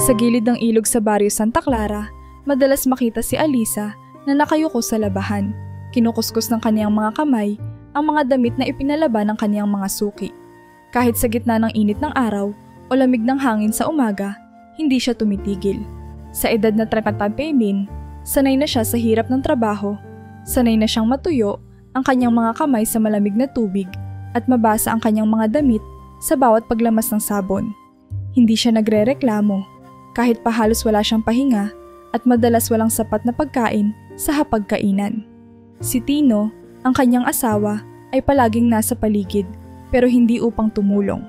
Sa gilid ng ilog sa baryo Santa Clara, madalas makita si Alisa na nakayuko sa labahan. Kinukuskus ng kaniyang mga kamay ang mga damit na ipinalaba ng kaniyang mga suki. Kahit sa gitna ng init ng araw o lamig ng hangin sa umaga, hindi siya tumitigil. Sa edad na 30, sanay na siya sa hirap ng trabaho, sanay na siyang matuyo ang kanyang mga kamay sa malamig na tubig at mabasa ang kanyang mga damit sa bawat paglamas ng sabon. Hindi siya nagrereklamo, kahit pa halos wala siyang pahinga at madalas walang sapat na pagkain sa hapagkainan. Si Tino, ang kanyang asawa, ay palaging nasa paligid pero hindi upang tumulong.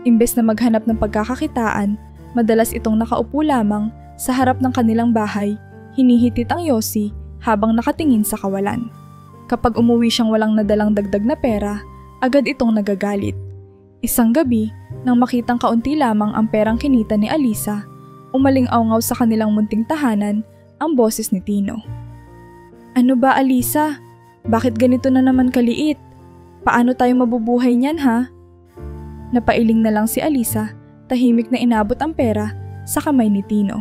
Imbes na maghanap ng pagkakakitaan, madalas itong nakaupo lamang sa harap ng kanilang bahay, hinihitit ang yosi habang nakatingin sa kawalan. Kapag umuwi siyang walang nadalang dagdag na pera, agad itong nagagalit. Isang gabi, nang makitang kaunti lamang ang perang kinita ni Alisa, umaling-awngaw sa kanilang munting tahanan ang boses ni Tino. "Ano ba, Alisa? Bakit ganito na naman kaliit? Paano tayo mabubuhay niyan, ha?" Napailing na lang si Alisa, tahimik na inabot ang pera sa kamay ni Tino.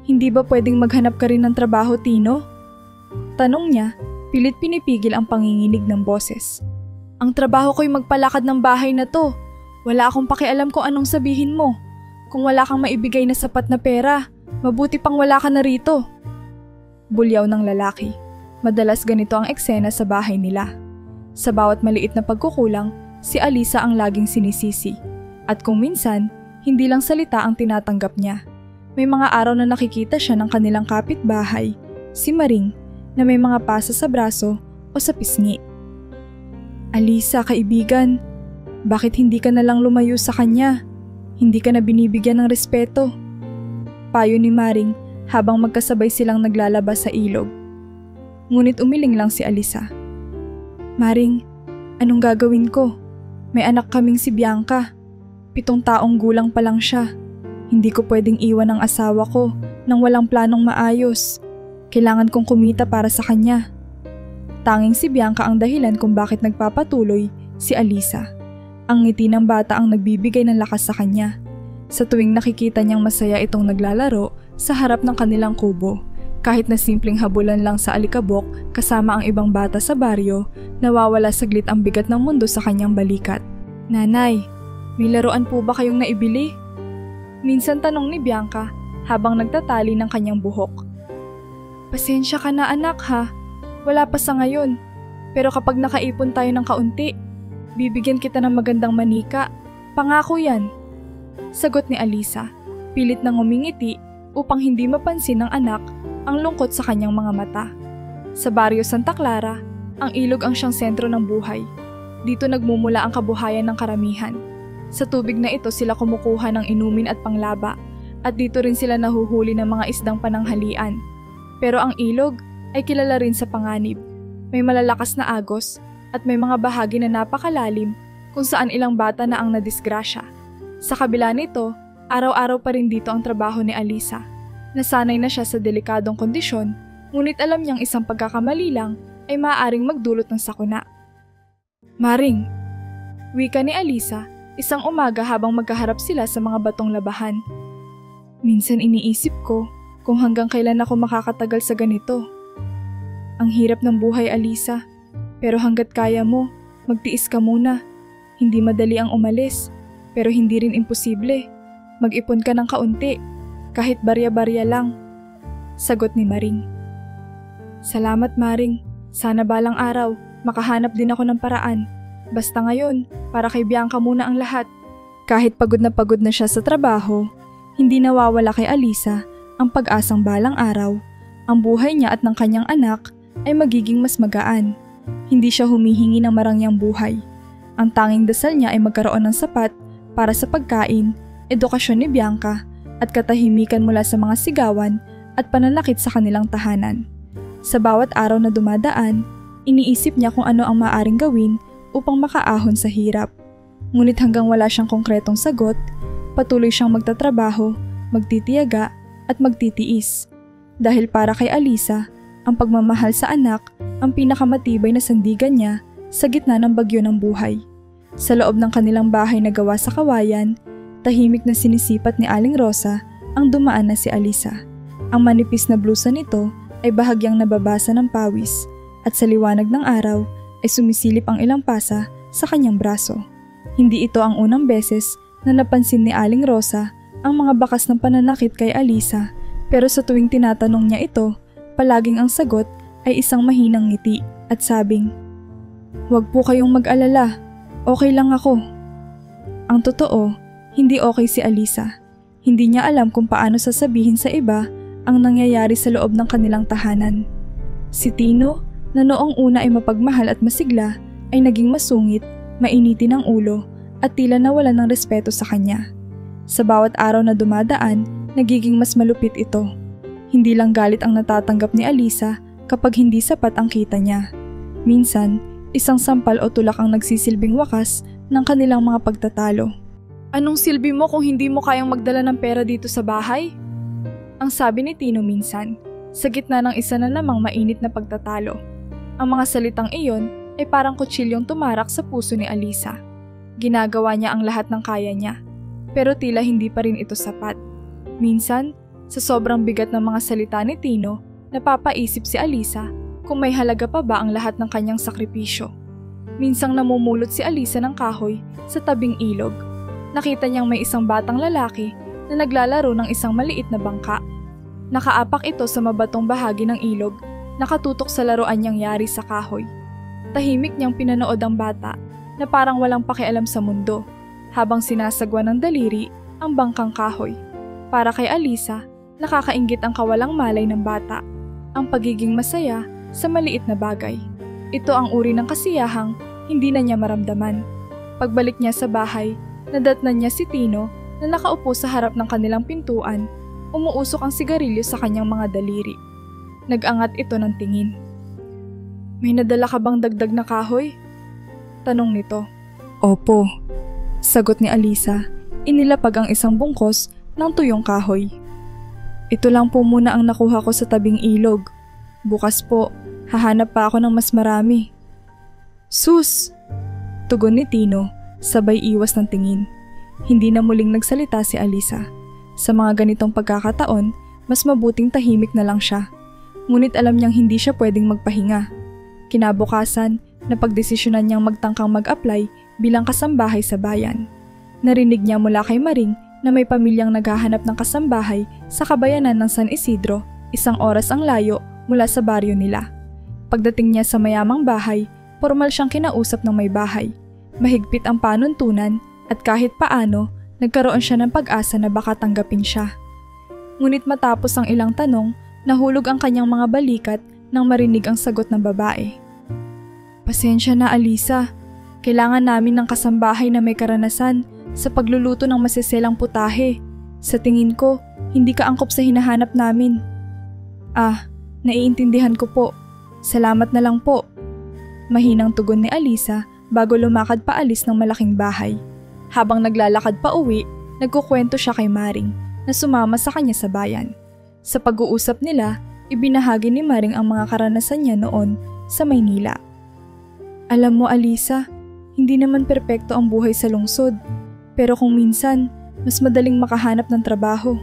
"Hindi ba pwedeng maghanap ka rin ng trabaho, Tino?" Tanong niya, pilit pinipigil ang panginginig ng boses. "Ang trabaho ko'y magpalakad ng bahay na to. Wala akong pakialam kung anong sabihin mo. Kung wala kang maibigay na sapat na pera, mabuti pang wala ka na rito." Bulyaw ng lalaki. Madalas ganito ang eksena sa bahay nila. Sa bawat maliit na pagkukulang, si Alisa ang laging sinisisi. At kung minsan, hindi lang salita ang tinatanggap niya. May mga araw na nakikita siya ng kanilang kapitbahay, si Maring, na may mga pasa sa braso o sa pisngi. "Alisa, kaibigan, bakit hindi ka na lang lumayo sa kanya? Hindi ka na binibigyan ng respeto." Payo ni Maring habang magkasabay silang naglalabas sa ilog. Ngunit umiling lang si Alisa. "Maring, anong gagawin ko? May anak kaming si Bianca. 7 taong gulang pa lang siya. Hindi ko pwedeng iwan ang asawa ko nang walang planong maayos. Kailangan kong kumita para sa kanya." Tanging si Bianca ang dahilan kung bakit nagpapatuloy si Alisa. Ang ngiti ng bata ang nagbibigay ng lakas sa kanya. Sa tuwing nakikita niyang masaya itong naglalaro sa harap ng kanilang kubo, kahit na simpleng habulan lang sa alikabok kasama ang ibang bata sa baryo, nawawala saglit ang bigat ng mundo sa kanyang balikat. "Nanay, may laruan po ba kayong naibili?" Minsan tanong ni Bianca habang nagtatali ng kanyang buhok. "Pasensya ka na, anak, ha. Wala pa sa ngayon. Pero kapag nakaipon tayo ng kaunti, bibigyan kita ng magandang manika. Pangako yan." Sagot ni Alisa, pilit nang umingiti upang hindi mapansin ng anak ang lungkot sa kanyang mga mata. Sa baryo Santa Clara, ang ilog ang siyang sentro ng buhay. Dito nagmumula ang kabuhayan ng karamihan. Sa tubig na ito sila kumukuha ng inumin at panglaba, at dito rin sila nahuhuli ng mga isdang pananghalian. Pero ang ilog ay kilala rin sa panganib. May malalakas na agos at may mga bahagi na napakalalim kung saan ilang bata na ang nadisgrasya. Sa kabila nito, araw-araw pa rin dito ang trabaho ni Alisa. Nasanay na siya sa delikadong kondisyon, ngunit alam niyang isang pagkakamali lang ay maaaring magdulot ng sakuna. "Maring," wika ni Alisa, isang umaga habang magkaharap sila sa mga batong labahan. "Minsan iniisip ko kung hanggang kailan ako makakatagal sa ganito. Ang hirap ng buhay, Alisa, pero hanggat kaya mo, magtiis ka muna. Hindi madali ang umalis, pero hindi rin imposible. Mag-ipon ka ng kaunti, kahit barya-barya lang." Sagot ni Maring. "Salamat, Maring. Sana balang araw, makahanap din ako ng paraan. Basta ngayon, para kay Bianca muna ang lahat." Kahit pagod na siya sa trabaho, hindi nawawala kay Alisa ang pag-asang balang araw, ang buhay niya at ng kanyang anak ay magiging mas magaan. Hindi siya humihingi ng marangyang buhay. Ang tanging dasal niya ay magkaroon ng sapat para sa pagkain, edukasyon ni Bianca, at katahimikan mula sa mga sigawan at pananakit sa kanilang tahanan. Sa bawat araw na dumadaan, iniisip niya kung ano ang maaaring gawin upang makaahon sa hirap. Ngunit hanggang wala siyang konkretong sagot, patuloy siyang magtatrabaho, magtitiyaga at magtitiis. Dahil para kay Alisa, ang pagmamahal sa anak ang pinakamatibay na sandigan niya sa gitna ng bagyo ng buhay. Sa loob ng kanilang bahay na gawa sa kawayan, tahimik na sinisipat ni Aling Rosa ang dumaan na si Alisa. Ang manipis na blusa nito ay bahagyang nababasa ng pawis at sa liwanag ng araw ay sumisilip ang ilang pasa sa kanyang braso. Hindi ito ang unang beses na napansin ni Aling Rosa ang mga bakas ng pananakit kay Alisa, pero sa tuwing tinatanong niya ito, palaging ang sagot ay isang mahinang ngiti at sabing, "Huwag po kayong mag-alala, okay lang ako." Ang totoo, hindi okay si Alisa. Hindi niya alam kung paano sasabihin sa iba ang nangyayari sa loob ng kanilang tahanan. Si Tino, na noong una ay mapagmahal at masigla, ay naging masungit, mainitin ang ulo at tila nawalan ng respeto sa kanya. Sa bawat araw na dumadaan, nagiging mas malupit ito. Hindi lang galit ang natatanggap ni Alisa kapag hindi sapat ang kita niya. Minsan, isang sampal o tulak ang nagsisilbing wakas ng kanilang mga pagtatalo. "Anong silbi mo kung hindi mo kayang magdala ng pera dito sa bahay?" Ang sabi ni Tino minsan, sa gitna ng isa na namang mainit na pagtatalo. Ang mga salitang iyon ay parang kutsilyong tumarak sa puso ni Alisa. Ginagawa niya ang lahat ng kaya niya, pero tila hindi pa rin ito sapat. Minsan, sa sobrang bigat ng mga salita ni Tino, napapaisip si Alisa kung may halaga pa ba ang lahat ng kanyang sakripisyo. Minsang namumulot si Alisa ng kahoy sa tabing ilog. Nakita niyang may isang batang lalaki na naglalaro ng isang maliit na bangka. Nakaapak ito sa mabatong bahagi ng ilog, nakatutok sa laruan niyang yari sa kahoy. Tahimik niyang pinanood ang bata na parang walang pakialam sa mundo, habang sinasagwa ng daliri ang bangkang kahoy. Para kay Alisa, nakakainggit ang kawalang malay ng bata, ang pagiging masaya sa maliit na bagay. Ito ang uri ng kasiyahang hindi na niya maramdaman. Pagbalik niya sa bahay, nadatnan niya si Tino na nakaupo sa harap ng kanilang pintuan, umuusok ang sigarilyo sa kanyang mga daliri. Nag-angat ito ng tingin. "May nadala ka bang dagdag na kahoy?" tanong nito. "Opo," sagot ni Alisa. Inilapag ang isang bungkos ng tuyong kahoy. "Ito lang po muna ang nakuha ko sa tabing ilog. Bukas po, hahanap pa ako ng mas marami." "Sus!" tugon ni Tino, sabay iwas ng tingin. Hindi na muling nagsalita si Alisa. Sa mga ganitong pagkakataon, mas mabuting tahimik na lang siya. Ngunit alam niyang hindi siya pwedeng magpahinga. Kinabukasan, napagdesisyonan niyang magtangkang mag-apply bilang kasambahay sa bayan. Narinig niya mula kay Maring na may pamilyang naghahanap ng kasambahay sa kabayanan ng San Isidro, 1 oras ang layo mula sa baryo nila. Pagdating niya sa mayamang bahay, formal siyang kinausap ng may bahay. Mahigpit ang panuntunan at kahit paano, nagkaroon siya ng pag-asa na baka tanggapin siya. Ngunit matapos ang ilang tanong, nahulog ang kanyang mga balikat nang marinig ang sagot ng babae. "Pasensya na, Alisa. Kailangan namin ng kasambahay na may karanasan sa pagluluto ng masiselang putahe. Sa tingin ko, hindi ka angkop sa hinahanap namin." "Ah, naiintindihan ko po. Salamat na lang po." Mahinang tugon ni Alisa bago lumakad paalis ng malaking bahay. Habang naglalakad pa uwi, nagkukwento siya kay Maring na sumama sa kanya sa bayan. Sa pag-uusap nila, ibinahagi ni Maring ang mga karanasan niya noon sa Maynila. "Alam mo, Alisa, hindi naman perpekto ang buhay sa lungsod. Pero kung minsan, mas madaling makahanap ng trabaho.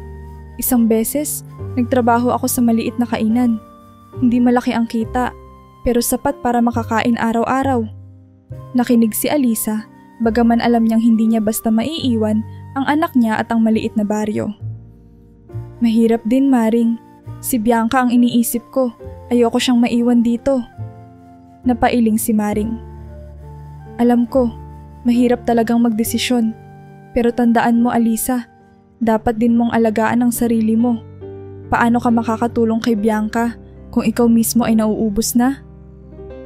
Isang beses, nagtrabaho ako sa maliit na kainan. Hindi malaki ang kita, pero sapat para makakain araw-araw." Nakinig si Alisa, bagaman alam niyang hindi niya basta maiiwan ang anak niya at ang maliit na baryo. "Mahirap din, Maring. Si Bianca ang iniisip ko. Ayoko siyang maiwan dito." Napailing si Maring. "Alam ko, mahirap talagang magdesisyon. Pero tandaan mo, Alisa, dapat din mong alagaan ang sarili mo. Paano ka makakatulong kay Bianca kung ikaw mismo ay nauubos na?"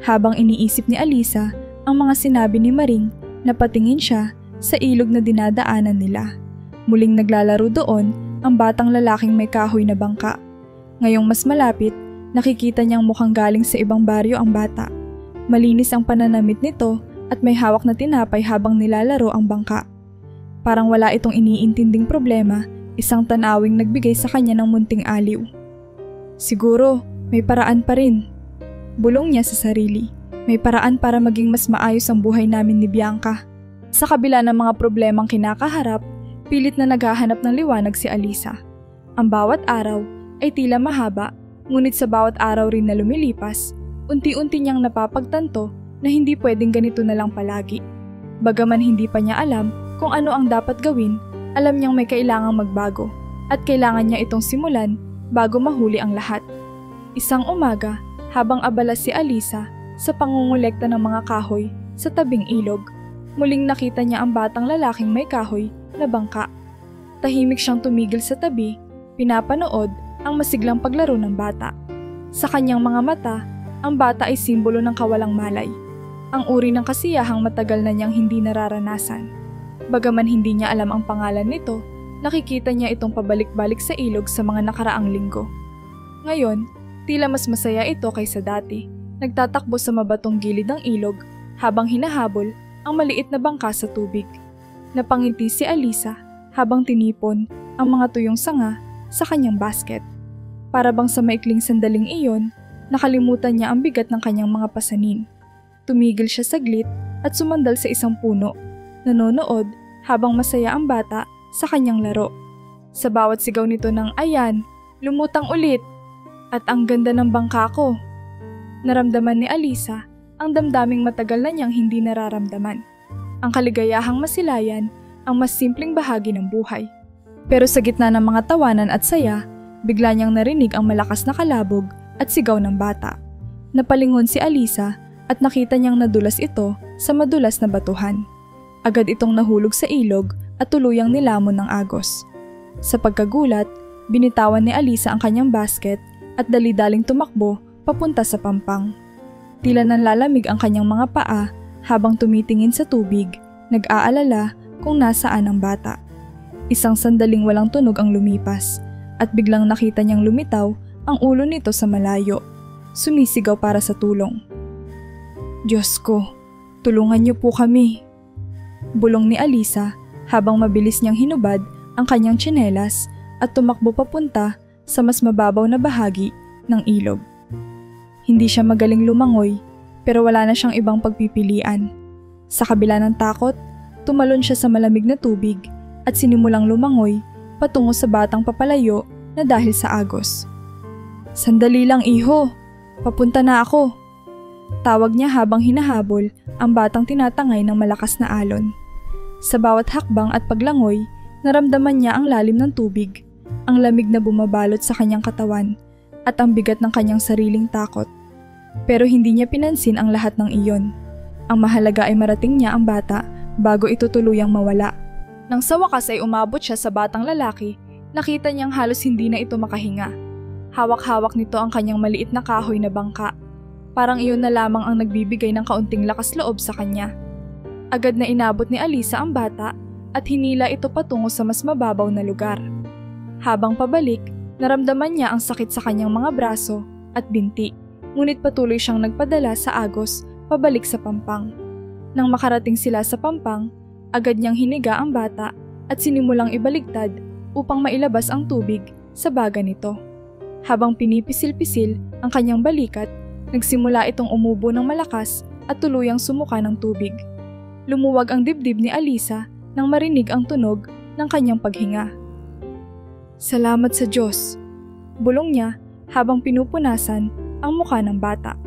Habang iniisip ni Alisa ang mga sinabi ni Maring, napatingin siya sa ilog na dinadaanan nila. Muling naglalaro doon ang batang lalaking may kahoy na bangka. Ngayong mas malapit, nakikita niyang mukhang galing sa ibang baryo ang bata. Malinis ang pananamit nito at may hawak na tinapay habang nilalaro ang bangka. Parang wala itong iniintinding problema, isang tanawing nagbigay sa kanya ng munting aliw. "Siguro, may paraan pa rin." Bulong niya sa sarili. "May paraan para maging mas maayos ang buhay namin ni Bianca." Sa kabila ng mga problemang kinakaharap, pilit na naghahanap ng liwanag si Alisa. Ang bawat araw ay tila mahaba, ngunit sa bawat araw rin na lumilipas, unti-unti niyang napapagtanto na hindi pwedeng ganito na lang palagi. Bagaman hindi pa niya alam kung ano ang dapat gawin, alam niyang may kailangang magbago at kailangan niya itong simulan bago mahuli ang lahat. Isang umaga, habang abala si Alisa sa pangungulekta ng mga kahoy sa tabing ilog, muling nakita niya ang batang lalaking may kahoy na bangka. Tahimik siyang tumigil sa tabi, pinapanood ang masiglang paglaro ng bata. Sa kanyang mga mata, ang bata ay simbolo ng kawalang malay. Ang uri ng kasiyahang matagal na niyang hindi nararanasan. Bagaman hindi niya alam ang pangalan nito, nakikita niya itong pabalik-balik sa ilog sa mga nakaraang linggo. Ngayon, tila mas masaya ito kaysa dati. Nagtatakbo sa mabatong gilid ng ilog habang hinahabol ang maliit na bangka sa tubig. Napangiti si Alisa habang tinipon ang mga tuyong sanga sa kanyang basket. Para bang sa maikling sandaling iyon, nakalimutan niya ang bigat ng kanyang mga pasanin. Tumigil siya saglit at sumandal sa isang puno, nanonood habang masaya ang bata sa kanyang laro. Sa bawat sigaw nito ng "Ayan, lumutang ulit!" at "Ang ganda ng bangka ko!" Naramdaman ni Alisa ang damdaming matagal na niyang hindi nararamdaman. Ang kaligayahang masilayan, ang mas simpleng bahagi ng buhay. Pero sa gitna ng mga tawanan at saya, bigla niyang narinig ang malakas na kalabog at sigaw ng bata. Napalingon si Alisa at nakita niyang nadulas ito sa madulas na batuhan. Agad itong nahulog sa ilog at tuluyang nilamon ng agos. Sa pagkagulat, binitawan ni Alisa ang kanyang basket at dali-daling tumakbo papunta sa pampang. Tila nanlalamig ang kanyang mga paa habang tumitingin sa tubig, nag-aalala kung nasaan ang bata. Isang sandaling walang tunog ang lumipas at biglang nakita niyang lumitaw ang ulo nito sa malayo. Sumisigaw para sa tulong. "Diyos ko, tulungan niyo po kami." Bulong ni Alisa habang mabilis niyang hinubad ang kanyang tsinelas at tumakbo papunta sa mas mababaw na bahagi ng ilog. Hindi siya magaling lumangoy pero wala na siyang ibang pagpipilian. Sa kabila ng takot, tumalon siya sa malamig na tubig at sinimulang lumangoy patungo sa batang papalayo na dahil sa agos. "Sandali lang, iho. Papunta na ako." Tawag niya habang hinahabol ang batang tinatangay ng malakas na alon. Sa bawat hakbang at paglangoy, naramdaman niya ang lalim ng tubig, ang lamig na bumabalot sa kanyang katawan, at ang bigat ng kanyang sariling takot. Pero hindi niya pinansin ang lahat ng iyon. Ang mahalaga ay marating niya ang bata bago ito tuluyang mawala. Nang sa wakas ay umabot siya sa batang lalaki, nakita niyang halos hindi na ito makahinga. Hawak-hawak nito ang kanyang maliit na kahoy na bangka. Parang iyon na lamang ang nagbibigay ng kaunting lakas loob sa kanya. Agad na inabot ni Alisa ang bata at hinila ito patungo sa mas mababaw na lugar. Habang pabalik, naramdaman niya ang sakit sa kanyang mga braso at binti, ngunit patuloy siyang nagpadala sa agos pabalik sa pampang. Nang makarating sila sa pampang, agad niyang hiniga ang bata at sinimulang ibaligtad upang mailabas ang tubig sa baga nito. Habang pinipisil-pisil ang kanyang balikat, nagsimula itong umubo ng malakas at tuluyang sumuka ng tubig. Lumuwag ang dibdib ni Alisa nang marinig ang tunog ng kanyang paghinga. "Salamat sa Diyos," bulong niya habang pinupunasan ang mukha ng bata.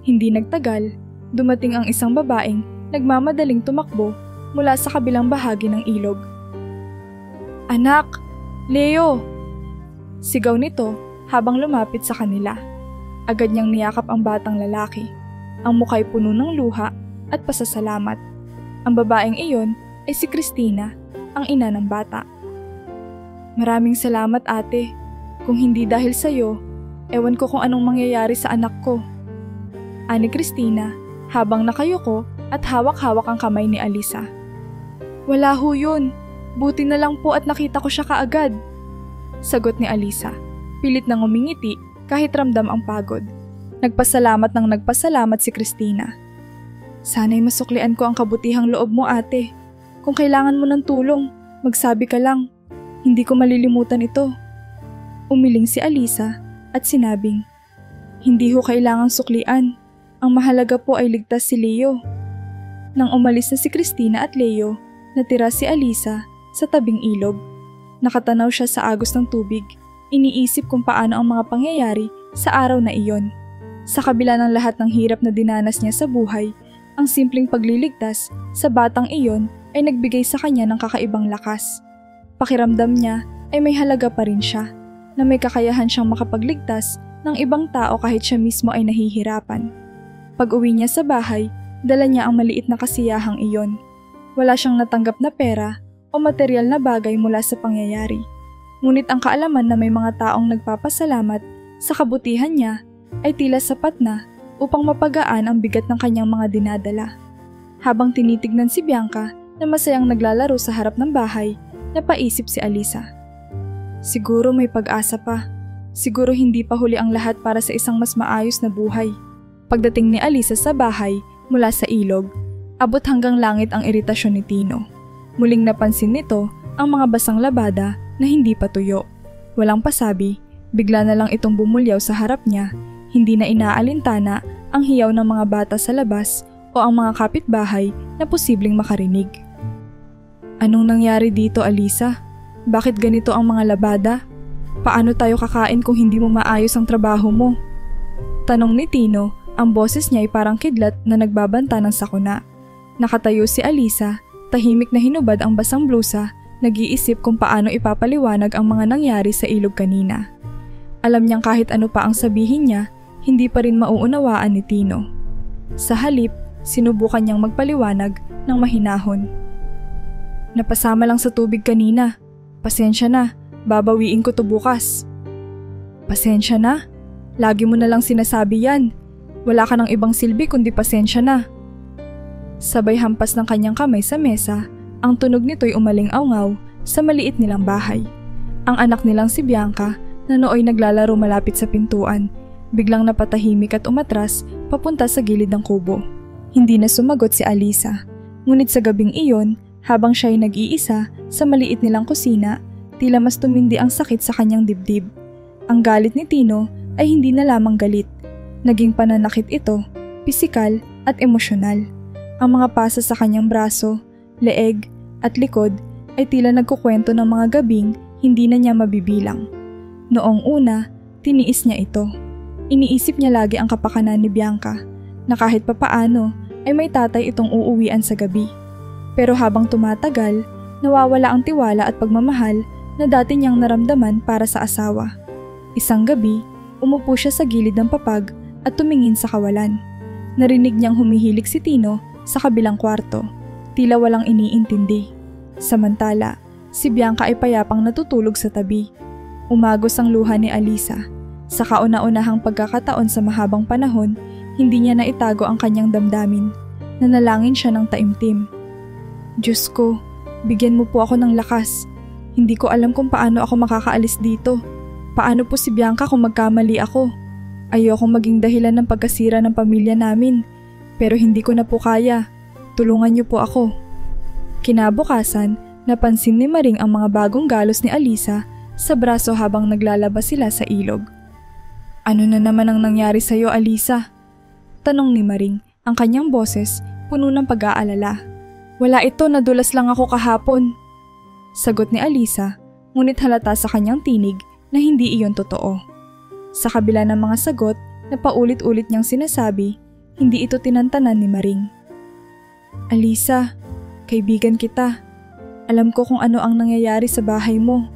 Hindi nagtagal, dumating ang isang babaeng nagmamadaling tumakbo mula sa kabilang bahagi ng ilog. "Anak! Leo!" Sigaw nito habang lumapit sa kanila. Agad niyang niyakap ang batang lalaki. Ang muka'y puno ng luha at pasasalamat. Ang babaeng iyon ay si Christina, ang ina ng bata. "Maraming salamat, ate. Kung hindi dahil sa'yo, ewan ko kung anong mangyayari sa anak ko." Ani Christina habang nakayuko at hawak-hawak ang kamay ni Alisa. "Wala ho yun. Buti na lang po at nakita ko siya kaagad." Sagot ni Alisa. Pilit nang umingiti kahit ramdam ang pagod. Nagpasalamat si Christina. "Sana'y masuklian ko ang kabutihang loob mo, ate. Kung kailangan mo ng tulong, magsabi ka lang. Hindi ko malilimutan ito." Umiling si Alisa at sinabing, "Hindi ho kailangang suklian. Ang mahalaga po ay ligtas si Leo." Nang umalis na si Christina at Leo, natira si Alisa sa tabing ilog. Nakatanaw siya sa agos ng tubig iniisip kung paano ang mga pangyayari sa araw na iyon. Sa kabila ng lahat ng hirap na dinanas niya sa buhay, ang simpleng pagliligtas sa batang iyon ay nagbigay sa kanya ng kakaibang lakas. Pakiramdam niya ay may halaga pa rin siya, na may kakayahan siyang makapagligtas ng ibang tao kahit siya mismo ay nahihirapan. Pag-uwi niya sa bahay, dala niya ang maliit na kasiyahang iyon. Wala siyang natanggap na pera o materyal na bagay mula sa pangyayari. Ngunit ang kaalaman na may mga taong nagpapasalamat sa kabutihan niya ay tila sapat na upang mapagaan ang bigat ng kanyang mga dinadala. Habang tinitignan si Bianca na masayang naglalaro sa harap ng bahay, napaisip si Alisa. Siguro may pag-asa pa. Siguro hindi pa huli ang lahat para sa isang mas maayos na buhay. Pagdating ni Alisa sa bahay mula sa ilog, abot hanggang langit ang iritasyon ni Tino. Muling napansin nito ang mga basang labada na hindi pa tuyo. Walang pasabi, bigla na lang itong bumulyaw sa harap niya. Hindi na inaalintana ang hiyaw ng mga bata sa labas o ang mga kapitbahay na posibleng makarinig. Anong nangyari dito, Alisa? Bakit ganito ang mga labada? Paano tayo kakain kung hindi mo maayos ang trabaho mo? Tanong ni Tino, ang boses niya ay parang kidlat na nagbabanta ng sakuna. Nakatayo si Alisa, tahimik na hinubad ang basang blusa, nag-iisip kung paano ipapaliwanag ang mga nangyari sa ilog kanina. Alam niyang kahit ano pa ang sabihin niya, hindi pa rin mauunawaan ni Tino. Sa halip, sinubukan niyang magpaliwanag ng mahinahon. Napasama lang sa tubig kanina. Pasensya na, babawiin ko to bukas. Pasensya na? Lagi mo na lang sinasabi yan. Wala ka ng ibang silbi kundi pasensya na. Sabay hampas ng kanyang kamay sa mesa, ang tunog nito'y umaling-awngaw sa maliit nilang bahay. Ang anak nilang si Bianca na nooy naglalaro malapit sa pintuan, biglang napatahimik at umatras papunta sa gilid ng kubo. Hindi na sumagot si Alisa, ngunit sa gabing iyon, habang siya ay nag-iisa sa maliit nilang kusina, tila mas tumindi ang sakit sa kanyang dibdib. Ang galit ni Tino ay hindi na lamang galit. Naging pananakit ito, pisikal at emosyonal. Ang mga pasa sa kanyang braso, leeg at likod ay tila nagkukwento ng mga gabing hindi na niya mabibilang. Noong una, tiniis niya ito. Iniisip niya lagi ang kapakanan ni Bianca, na kahit papaano ay may tatay itong uuwian sa gabi. Pero habang tumatagal, nawawala ang tiwala at pagmamahal na dati niyang naramdaman para sa asawa. Isang gabi, umupo siya sa gilid ng papag at tumingin sa kawalan. Narinig niyang humihilik si Tino sa kabilang kwarto, tila walang iniintindi. Samantala, si Bianca ay payapang natutulog sa tabi. Umagos ang luha ni Alisa. Sa kauna-unahang pagkakataon sa mahabang panahon, hindi niya naitago ang kanyang damdamin. Nanalangin siya ng taimtim. Diyos ko, bigyan mo po ako ng lakas. Hindi ko alam kung paano ako makakaalis dito. Paano po si Bianca kung magkamali ako? Ayokong maging dahilan ng pagkasira ng pamilya namin. Pero hindi ko na po kaya. Tulungan niyo po ako. Kinabukasan, napansin ni Maring ang mga bagong galos ni Alisa sa braso habang naglalabas sila sa ilog. Ano na naman ang nangyari sa'yo, Alisa? Tanong ni Maring, ang kanyang boses puno ng pag-aalala. Wala ito, nadulas lang ako kahapon. Sagot ni Alisa, ngunit halata sa kanyang tinig na hindi iyon totoo. Sa kabila ng mga sagot na paulit-ulit niyang sinasabi, hindi ito tinantanan ni Maring. Alisa, kaibigan kita. Alam ko kung ano ang nangyayari sa bahay mo.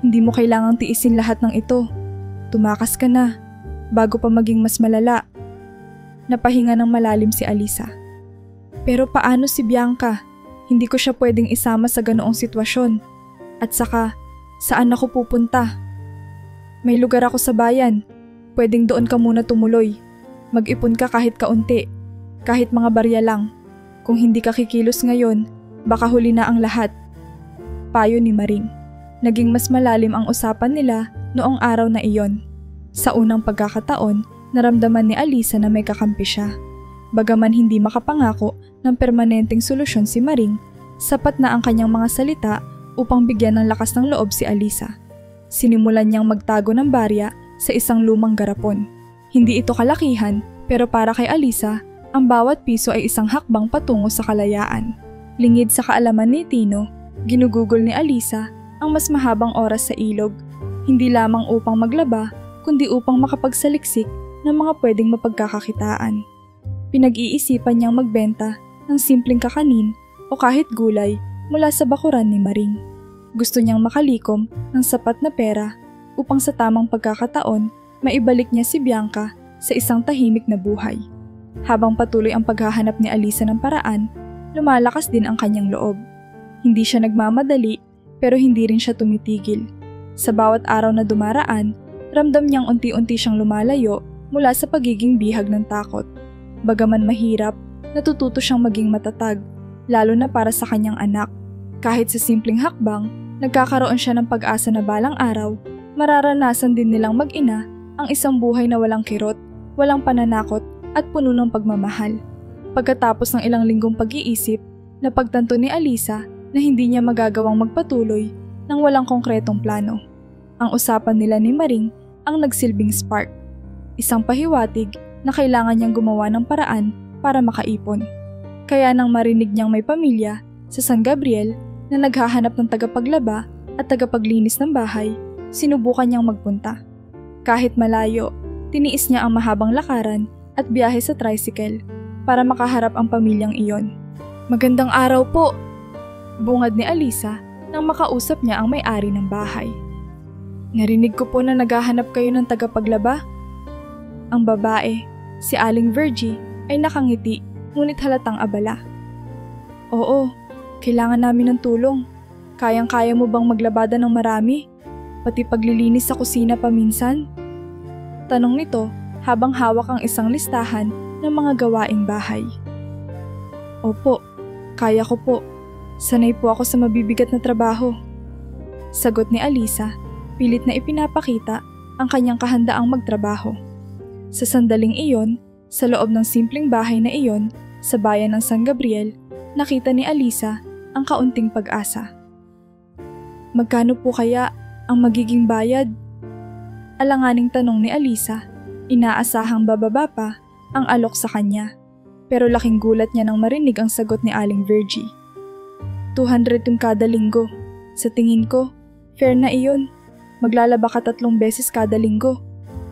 Hindi mo kailangang tiisin lahat ng ito. Tumakas ka na, bago pa maging mas malala. Napahinga ng malalim si Alisa. Pero paano si Bianca? Hindi ko siya pwedeng isama sa ganoong sitwasyon. At saka, saan ako pupunta? May lugar ako sa bayan. Pwedeng doon ka muna tumuloy. Mag-ipon ka kahit kaunti. Kahit mga barya lang. Kung hindi ka kikilos ngayon, baka huli na ang lahat. Payo ni Maring. Naging mas malalim ang usapan nila noong araw na iyon. Sa unang pagkakataon, naramdaman ni Alisa na may kakampi siya. Bagaman hindi makapangako ng permanenteng solusyon si Maring, sapat na ang kanyang mga salita upang bigyan ng lakas ng loob si Alisa. Sinimulan niyang magtago ng barya sa isang lumang garapon. Hindi ito kalakihan, pero para kay Alisa, ang bawat piso ay isang hakbang patungo sa kalayaan. Lingid sa kaalaman ni Tino, ginugugol ni Alisa ang mas mahabang oras sa ilog. Hindi lamang upang maglaba, kundi upang makapagsaliksik ng mga pwedeng mapagkakakitaan. Pinag-iisipan niyang magbenta ng simpleng kakanin o kahit gulay mula sa bakuran ni Maring. Gusto niyang makalikom ng sapat na pera upang sa tamang pagkakataon maibalik niya si Bianca sa isang tahimik na buhay. Habang patuloy ang paghahanap ni Alisa ng paraan, lumalakas din ang kanyang loob. Hindi siya nagmamadali pero hindi rin siya tumitigil. Sa bawat araw na dumaraan, ramdam niyang unti-unti siyang lumalayo mula sa pagiging bihag ng takot. Bagaman mahirap, natututo siyang maging matatag, lalo na para sa kanyang anak. Kahit sa simpleng hakbang, nagkakaroon siya ng pag-asa na balang araw, mararanasan din nilang mag-ina ang isang buhay na walang kirot, walang pananakot at puno ng pagmamahal. Pagkatapos ng ilang linggong pag-iisip, napagtanto ni Alisa na hindi niya magagawang magpatuloy nang walang konkretong plano. Ang usapan nila ni Maring ang nagsilbing spark, isang pahiwatig na kailangan niyang gumawa ng paraan para makaipon. Kaya nang marinig niyang may pamilya sa San Gabriel na naghahanap ng tagapaglaba at tagapaglinis ng bahay, sinubukan niyang magpunta. Kahit malayo, tiniis niya ang mahabang lakaran at biyahe sa tricycle para makaharap ang pamilyang iyon. "Magandang araw po," bungad ni Alisa nang makausap niya ang may-ari ng bahay. "Narinig ko po na naghahanap kayo ng tagapaglaba." Ang babae, si Aling Virgie, ay nakangiti ngunit halatang abala. "Oo, kailangan namin ng tulong. Kayang-kaya mo bang maglabada ng marami? Pati paglilinis sa kusina paminsan?" Tanong nito habang hawak ang isang listahan ng mga gawaing bahay. "Opo, kaya ko po. Sanay po ako sa mabibigat na trabaho." Sagot ni Alisa, pilit na ipinapakita ang kanyang kahandaang magtrabaho. Sa sandaling iyon, sa loob ng simpleng bahay na iyon, sa bayan ng San Gabriel, nakita ni Alisa ang kaunting pag-asa. "Magkano po kaya ang magiging bayad?" Alanganing tanong ni Alisa, inaasahang bababa pa ang alok sa kanya. Pero laking gulat niya nang marinig ang sagot ni Aling Virgie. 200 yung kada linggo. Sa tingin ko, fair na iyon. Maglalaba ka 3 beses kada linggo.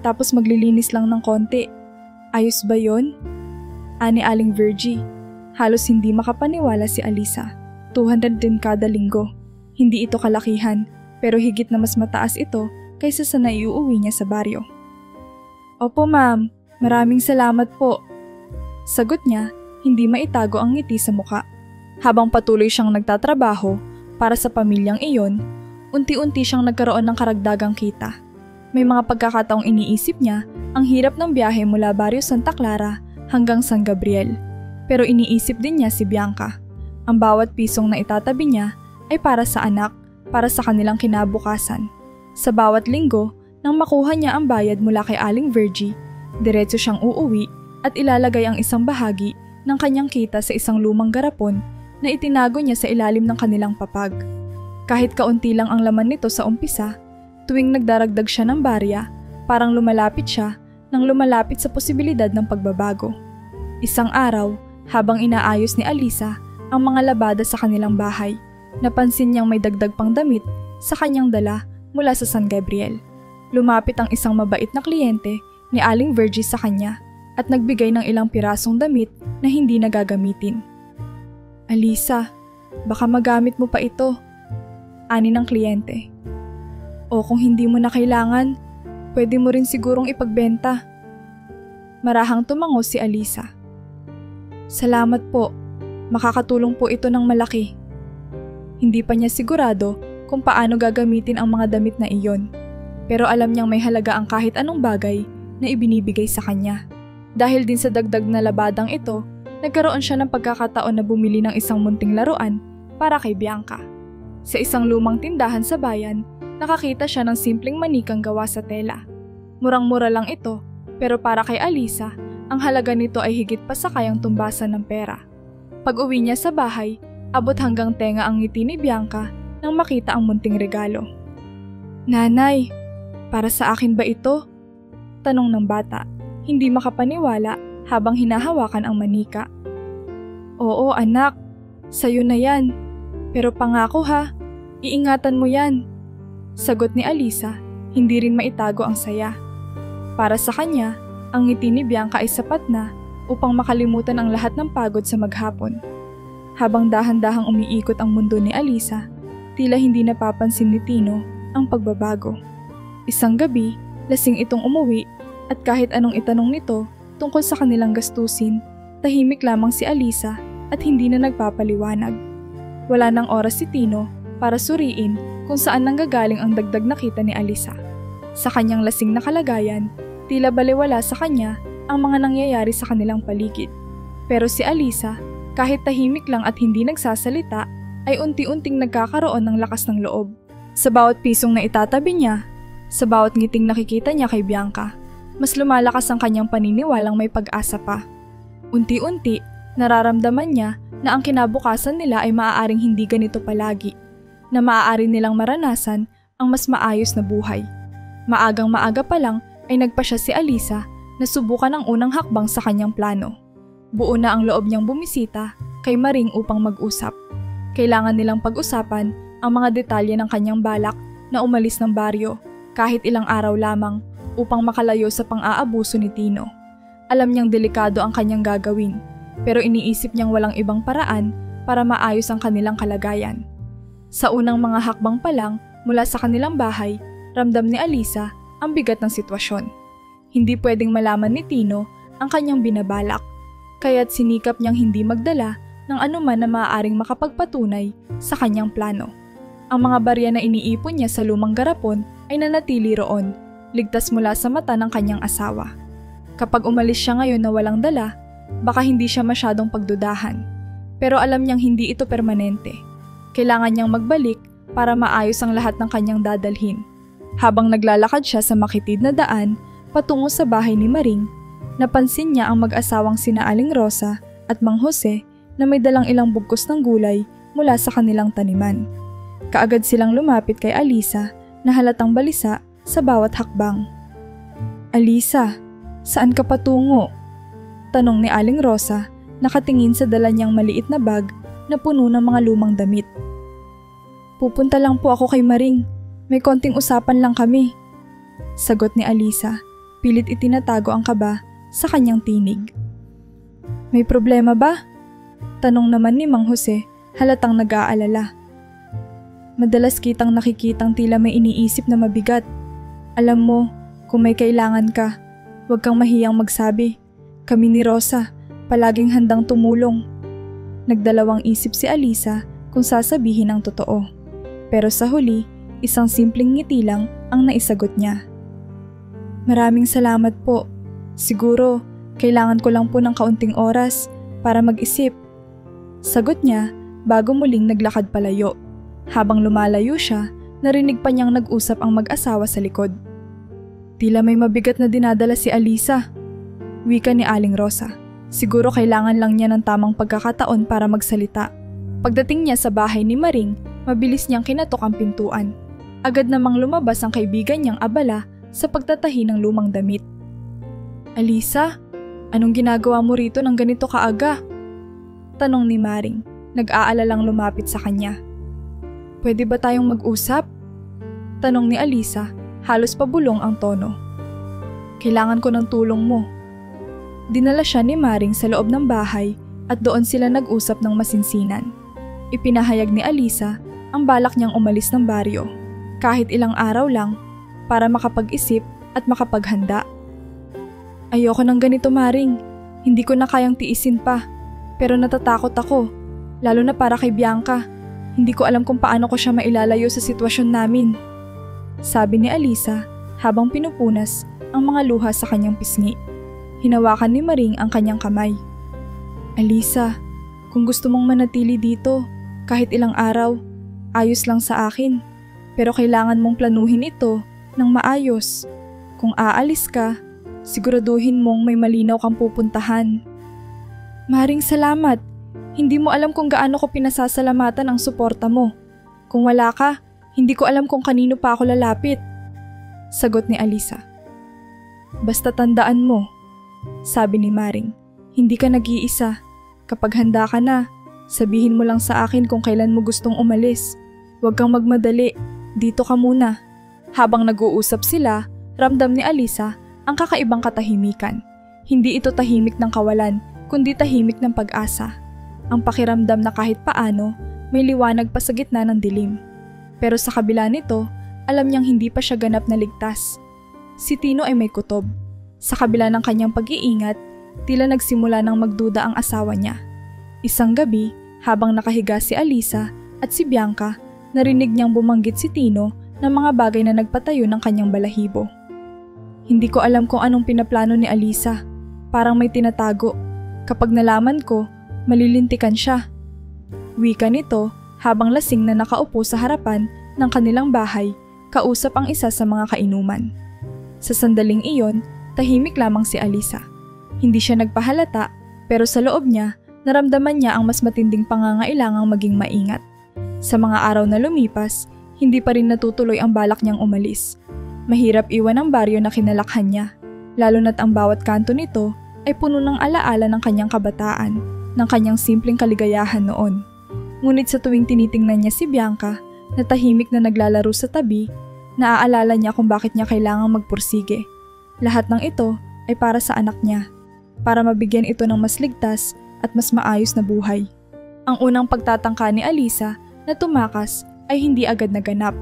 Tapos maglilinis lang ng konti. Ayos ba yon? Ani Aling Virgie. Halos hindi makapaniwala si Alisa. 200 din kada linggo. Hindi ito kalakihan, pero higit na mas mataas ito kaysa sa naiuuwi niya sa baryo. "Opo ma'am, maraming salamat po." Sagot niya, hindi maitago ang ngiti sa muka. Habang patuloy siyang nagtatrabaho para sa pamilyang iyon, unti-unti siyang nagkaroon ng karagdagang kita. May mga pagkakataong iniisip niya ang hirap ng biyahe mula Barrio Santa Clara hanggang San Gabriel. Pero iniisip din niya si Bianca. Ang bawat pisong na itatabi niya ay para sa anak, para sa kanilang kinabukasan. Sa bawat linggo, nang makuha niya ang bayad mula kay Aling Virgie, diretso siyang uuwi at ilalagay ang isang bahagi ng kanyang kita sa isang lumang garapon na itinago niya sa ilalim ng kanilang papag. Kahit kaunti lang ang laman nito sa umpisa, tuwing nagdaragdag siya ng barya, parang lumalapit siya nang lumalapit sa posibilidad ng pagbabago. Isang araw, habang inaayos ni Alisa ang mga labada sa kanilang bahay, napansin niyang may dagdag pang damit sa kanyang dala mula sa San Gabriel. Lumapit ang isang mabait na kliyente ni Aling Virgie sa kanya at nagbigay ng ilang pirasong damit na hindi nagagamitin. "Alisa, baka magamit mo pa ito," ani ng kliyente. "O kung hindi mo na kailangan, pwede mo rin sigurong ipagbenta." Marahang tumango si Alisa. "Salamat po, makakatulong po ito ng malaki." Hindi pa niya sigurado kung paano gagamitin ang mga damit na iyon, pero alam niyang may halaga ang kahit anong bagay na ibinibigay sa kanya. Dahil din sa dagdag na labadang ito, nagkaroon siya ng pagkakataon na bumili ng isang munting laruan para kay Bianca. Sa isang lumang tindahan sa bayan, nakakita siya ng simpleng manikang gawa sa tela. Murang-mura lang ito, pero para kay Alisa, ang halaga nito ay higit pa sa kayang tumbasan ng pera. Pag-uwi niya sa bahay, abot hanggang tenga ang ngiti ni Bianca nang makita ang munting regalo. "Nanay, para sa akin ba ito?" Tanong ng bata, hindi makapaniwala habang hinahawakan ang manika. "Oo anak, sayo na yan. Pero pangako ha, iingatan mo yan." Sagot ni Alisa, hindi rin maitago ang saya. Para sa kanya, ang ngiti ni Bianca ay sapat na upang makalimutan ang lahat ng pagod sa maghapon. Habang dahan-dahang umiikot ang mundo ni Alisa, tila hindi napapansin ni Tino ang pagbabago. Isang gabi, lasing itong umuwi at kahit anong itanong nito tungkol sa kanilang gastusin, tahimik lamang si Alisa at hindi na nagpapaliwanag. Wala nang oras si Tino para suriin kung saan nanggagaling ang dagdag na kita ni Alisa. Sa kanyang lasing na kalagayan, tila balewala sa kanya ang mga nangyayari sa kanilang paligid. Pero si Alisa, kahit tahimik lang at hindi nagsasalita, ay unti-unting nagkakaroon ng lakas ng loob. Sa bawat pisong na itatabi niya, sa bawat ngiting nakikita niya kay Bianca, mas lumalakas ang kanyang paniniwalang may pag-asa pa. Unti-unti, nararamdaman niya na ang kinabukasan nila ay maaaring hindi ganito palagi, na maaari nilang maranasan ang mas maayos na buhay. Maagang maaga pa lang ay nagpasya si Alisa na subukan ang unang hakbang sa kanyang plano. Buo na ang loob niyang bumisita kay Maring upang mag-usap. Kailangan nilang pag-usapan ang mga detalye ng kanyang balak na umalis ng baryo kahit ilang araw lamang upang makalayo sa pang-aabuso ni Tino. Alam niyang delikado ang kanyang gagawin, pero iniisip niyang walang ibang paraan para maayos ang kanilang kalagayan. Sa unang mga hakbang pa lang mula sa kanilang bahay, ramdam ni Alisa ang bigat ng sitwasyon. Hindi pwedeng malaman ni Tino ang kanyang binabalak, kaya't sinikap niyang hindi magdala ng anuman na maaaring makapagpatunay sa kanyang plano. Ang mga barya na iniipon niya sa lumang garapon ay nanatili roon, ligtas mula sa mata ng kanyang asawa. Kapag umalis siya ngayon na walang dala, baka hindi siya masyadong pagdudahan. Pero alam niyang hindi ito permanente. Kailangan niyang magbalik para maayos ang lahat ng kanyang dadalhin. Habang naglalakad siya sa makitid na daan patungo sa bahay ni Maring, napansin niya ang mag-asawang sina Aling Rosa at Mang Jose na may dalang ilang bugkos ng gulay mula sa kanilang taniman. Kaagad silang lumapit kay Alisa na halatang balisa sa bawat hakbang. "Alisa, saan ka patungo?" Tanong ni Aling Rosa, nakatingin sa dala niyang maliit na bag na puno ng mga lumang damit. "Pupunta lang po ako kay Maring. May konting usapan lang kami." Sagot ni Alisa, pilit itinatago ang kaba sa kanyang tinig. "May problema ba?" Tanong naman ni Mang Jose, halatang nag-aalala. "Madalas kitang nakikitang tila may iniisip na mabigat. Alam mo, kung may kailangan ka, huwag kang mahiyang magsabi. Kami ni Rosa, palaging handang tumulong." Nagdalawang isip si Alisa kung sasabihin ang totoo. Pero sa huli, isang simpleng ngiti lang ang naisagot niya. "Maraming salamat po. Siguro, kailangan ko lang po ng kaunting oras para mag-isip." Sagot niya bago muling naglakad palayo. Habang lumalayo siya, narinig pa niyang nag-usap ang mag-asawa sa likod. "Tila may mabigat na dinadala si Alisa," wika ni Aling Rosa. Siguro kailangan lang niya ng tamang pagkakataon para magsalita. Pagdating niya sa bahay ni Maring, mabilis niyang kinatok ang pintuan. Agad namang lumabas ang kaibigan niyang abala sa pagtatahi ng lumang damit. "Alisa, anong ginagawa mo rito ng ganito kaaga?" Tanong ni Maring, nag-aalalang lumapit sa kanya. "Pwede ba tayong mag-usap?" Tanong ni Alisa, halos pabulong ang tono. "Kailangan ko ng tulong mo." Dinala siya ni Maring sa loob ng bahay at doon sila nag-usap ng masinsinan. Ipinahayag ni Alisa ang balak niyang umalis ng baryo, kahit ilang araw lang, para makapag-isip at makapaghanda. "Ayoko ng ganito, Maring. Hindi ko na kayang tiisin pa. Pero natatakot ako, lalo na para kay Bianca. Hindi ko alam kung paano ko siya mailalayo sa sitwasyon namin." Sabi ni Alisa habang pinupunas ang mga luha sa kanyang pisngi. Hinawakan ni Maring ang kanyang kamay. "Alisa, kung gusto mong manatili dito, kahit ilang araw, ayos lang sa akin. Pero kailangan mong planuhin ito ng maayos. Kung aalis ka, siguraduhin mong may malinaw kang pupuntahan." "Maring salamat. Hindi mo alam kung gaano ko pinasasalamatan ang suporta mo. Kung wala ka, hindi ko alam kung kanino pa ako lalapit." Sagot ni Alisa. "Basta tandaan mo," sabi ni Maring, "hindi ka nag-iisa. Kapag handa ka na, sabihin mo lang sa akin kung kailan mo gustong umalis. Huwag kang magmadali. Dito ka muna." Habang nag-uusap sila, ramdam ni Alisa ang kakaibang katahimikan. Hindi ito tahimik ng kawalan, kundi tahimik ng pag-asa. Ang pakiramdam na kahit paano, may liwanag pa sa gitna ng dilim. Pero sa kabila nito, alam niyang hindi pa siya ganap na ligtas. Si Tino ay may kutob. Sa kabila ng kanyang pag-iingat, tila nagsimula ng magduda ang asawa niya. Isang gabi, habang nakahiga si Alisa at si Bianca, narinig niyang bumanggit si Tino ng mga bagay na nagpatayo ng kanyang balahibo. Hindi ko alam kung anong pinaplano ni Alisa. Parang may tinatago. Kapag nalaman ko, malilintikan siya. Wika nito habang lasing na nakaupo sa harapan ng kanilang bahay, kausap ang isa sa mga kainuman. Sa sandaling iyon, tahimik lamang si Alisa. Hindi siya nagpahalata, pero sa loob niya, naramdaman niya ang mas matinding pangangailangang maging maingat. Sa mga araw na lumipas, hindi pa rin natutuloy ang balak niyang umalis. Mahirap iwan ang baryo na kinalakhan niya, lalo na't ang bawat kanto nito ay puno ng alaala ng kanyang kabataan, ng kanyang simpleng kaligayahan noon. Ngunit sa tuwing tinitingnan niya si Bianca, na tahimik na naglalaro sa tabi, naaalala niya kung bakit niya kailangang magpursige. Lahat ng ito ay para sa anak niya, para mabigyan ito ng mas ligtas at mas maayos na buhay. Ang unang pagtatangka ni Alisa na tumakas ay hindi agad naganap.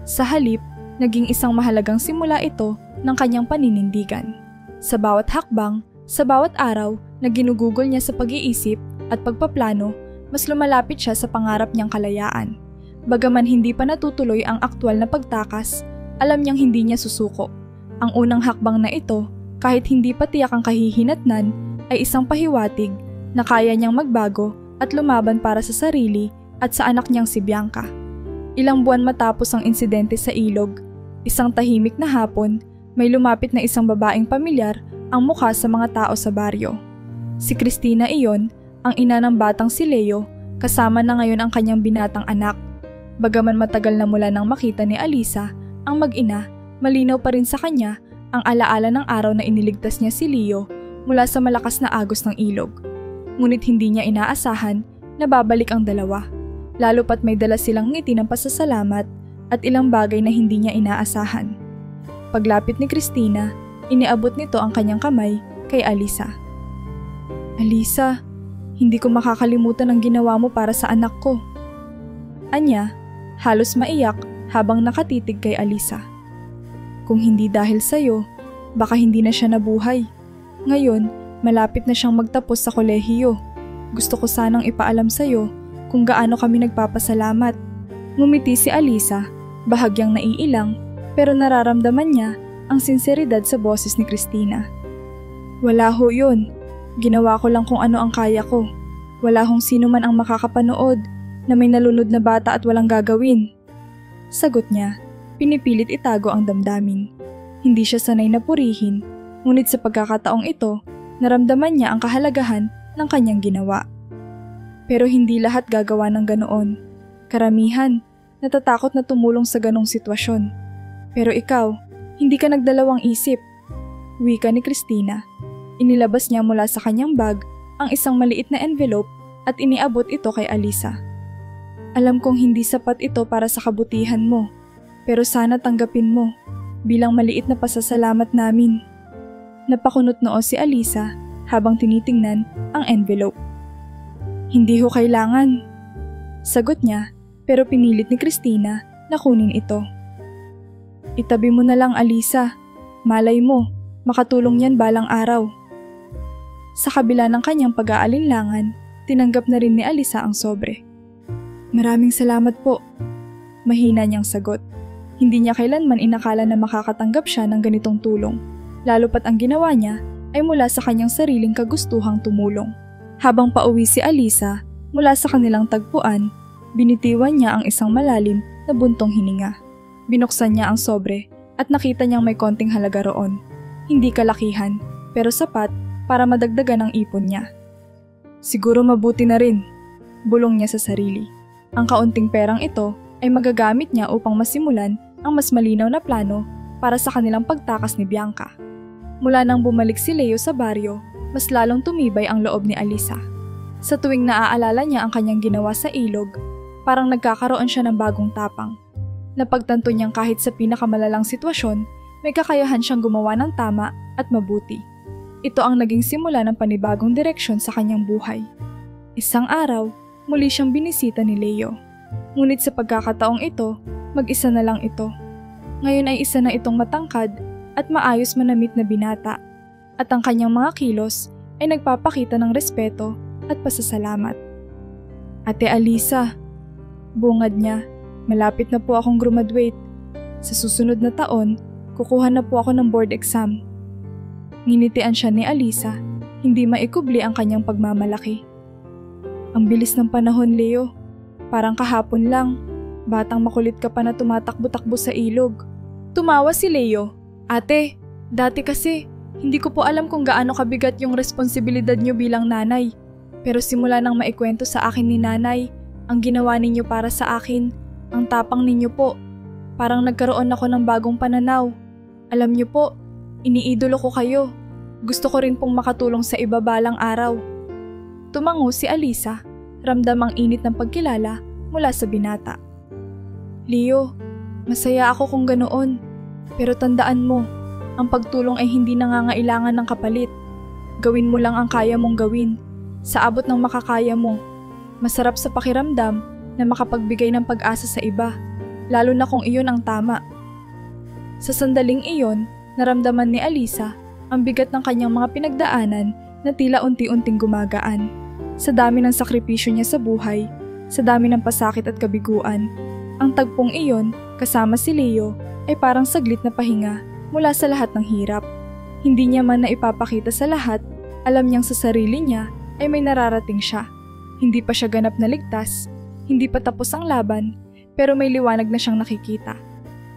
Sa halip, naging isang mahalagang simula ito ng kanyang paninindigan. Sa bawat hakbang, sa bawat araw na ginugugol niya sa pag-iisip at pagpaplano, mas lumalapit siya sa pangarap niyang kalayaan. Bagaman hindi pa natutuloy ang aktwal na pagtakas, alam niyang hindi niya susuko. Ang unang hakbang na ito, kahit hindi pa tiyak ang kahihinatnan, ay isang pahiwatig na kaya niyang magbago at lumaban para sa sarili at sa anak niyang si Bianca. Ilang buwan matapos ang insidente sa ilog, isang tahimik na hapon, may lumapit na isang babaeng pamilyar ang mukha sa mga tao sa baryo. Si Cristina iyon, ang ina ng batang si Leo, kasama na ngayon ang kanyang binatang anak. Bagaman matagal na mula nang makita ni Alisa, ang mag-ina, malinaw pa rin sa kanya ang alaala ng araw na iniligtas niya si Leo mula sa malakas na agos ng ilog. Ngunit hindi niya inaasahan na babalik ang dalawa, lalo pat may dala silang ngiti ng pasasalamat at ilang bagay na hindi niya inaasahan. Paglapit ni Cristina, iniabot nito ang kanyang kamay kay Alisa. Alisa, hindi ko makakalimutan ang ginawa mo para sa anak ko. Anya, halos maiyak habang nakatitig kay Alisa. Kung hindi dahil sa'yo, baka hindi na siya nabuhay. Ngayon, malapit na siyang magtapos sa kolehiyo. Gusto ko sanang ipaalam sa'yo kung gaano kami nagpapasalamat. Ngumiti si Alisa, bahagyang naiilang, pero nararamdaman niya ang sinseridad sa boses ni Cristina. Wala ho yun. Ginawa ko lang kung ano ang kaya ko. Wala hong sino man ang makakapanood na may nalunod na bata at walang gagawin. Sagot niya, pinipilit itago ang damdamin. Hindi siya sanay na purihin, ngunit sa pagkakataong ito, naramdaman niya ang kahalagahan ng kanyang ginawa. Pero hindi lahat gagawa ng ganoon. Karamihan, natatakot na tumulong sa ganong sitwasyon. Pero ikaw, hindi ka nagdalawang isip. Wika ni Cristina. Inilabas niya mula sa kanyang bag ang isang maliit na envelope at iniabot ito kay Alisa. Alam kong hindi sapat ito para sa kabutihan mo, pero sana tanggapin mo bilang maliit na pasasalamat namin. Napakunot noo si Alisa habang tinitingnan ang envelope. Hindi ho kailangan. Sagot niya, pero pinilit ni Cristina na kunin ito. Itabi mo na lang, Alisa. Malay mo, makatulong yan balang araw. Sa kabila ng kanyang pag-aalinlangan, tinanggap na rin ni Alisa ang sobre. Maraming salamat po. Mahina niyang sagot. Hindi niya kailanman inakala na makakatanggap siya ng ganitong tulong, lalo pat ang ginawa niya ay mula sa kanyang sariling kagustuhang tumulong. Habang pauwi si Alisa mula sa kanilang tagpuan, binitiwan niya ang isang malalim na buntong hininga. Binuksan niya ang sobre at nakita niyang may konting halaga roon. Hindi kalakihan, pero sapat para madagdagan ang ipon niya. Siguro mabuti na rin, bulong niya sa sarili. Ang kaunting perang ito ay magagamit niya upang masimulan ang mas malinaw na plano para sa kanilang pagtakas ni Bianca. Mula nang bumalik si Leo sa baryo, mas lalong tumibay ang loob ni Alisa. Sa tuwing naaalala niya ang kanyang ginawa sa ilog, parang nagkakaroon siya ng bagong tapang. Napagtanto niyang kahit sa pinakamalalang sitwasyon, may kakayahan siyang gumawa ng tama at mabuti. Ito ang naging simula ng panibagong direksyon sa kanyang buhay. Isang araw, muli siyang binisita ni Leo. Ngunit sa pagkakataong ito, mag-isa na lang ito. Ngayon ay isa na itong matangkad at maayos manamit na binata. At ang kanyang mga kilos ay nagpapakita ng respeto at pasasalamat. Ate Alisa, bungad niya, malapit na po akong graduate. Sa susunod na taon, kukuha na po ako ng board exam. Nginitian siya ni Alisa, hindi maikubli ang kanyang pagmamalaki. Ang bilis ng panahon, Leo. Parang kahapon lang. Batang makulit ka pa na tumatakbo-takbo sa ilog. Tumawa si Leo. Ate, dati kasi, hindi ko po alam kung gaano kabigat yung responsibilidad niyo bilang nanay. Pero simula nang maikwento sa akin ni nanay, ang ginawa ninyo para sa akin, ang tapang ninyo po. Parang nagkaroon ako ng bagong pananaw. Alam niyo po, iniidolo ko kayo. Gusto ko rin pong makatulong sa iba balang araw. Tumango si Alisa, ramdam ang init ng pagkilala mula sa binata. Leo, masaya ako kung ganoon. Pero tandaan mo, ang pagtulong ay hindi nangangailangan ng kapalit. Gawin mo lang ang kaya mong gawin, sa abot ng makakaya mo. Masarap sa pakiramdam na makapagbigay ng pag-asa sa iba, lalo na kung iyon ang tama. Sa sandaling iyon, naramdaman ni Alisa ang bigat ng kanyang mga pinagdaanan na tila unti-unting gumagaan. Sa dami ng sakripisyo niya sa buhay, sa dami ng pasakit at kabiguan, ang tagpong iyon kasama si Leo ay parang saglit na pahinga mula sa lahat ng hirap. Hindi niya man na ipapakita sa lahat, alam niyang sa sarili niya ay may nararating siya. Hindi pa siya ganap na ligtas, hindi pa tapos ang laban, pero may liwanag na siyang nakikita.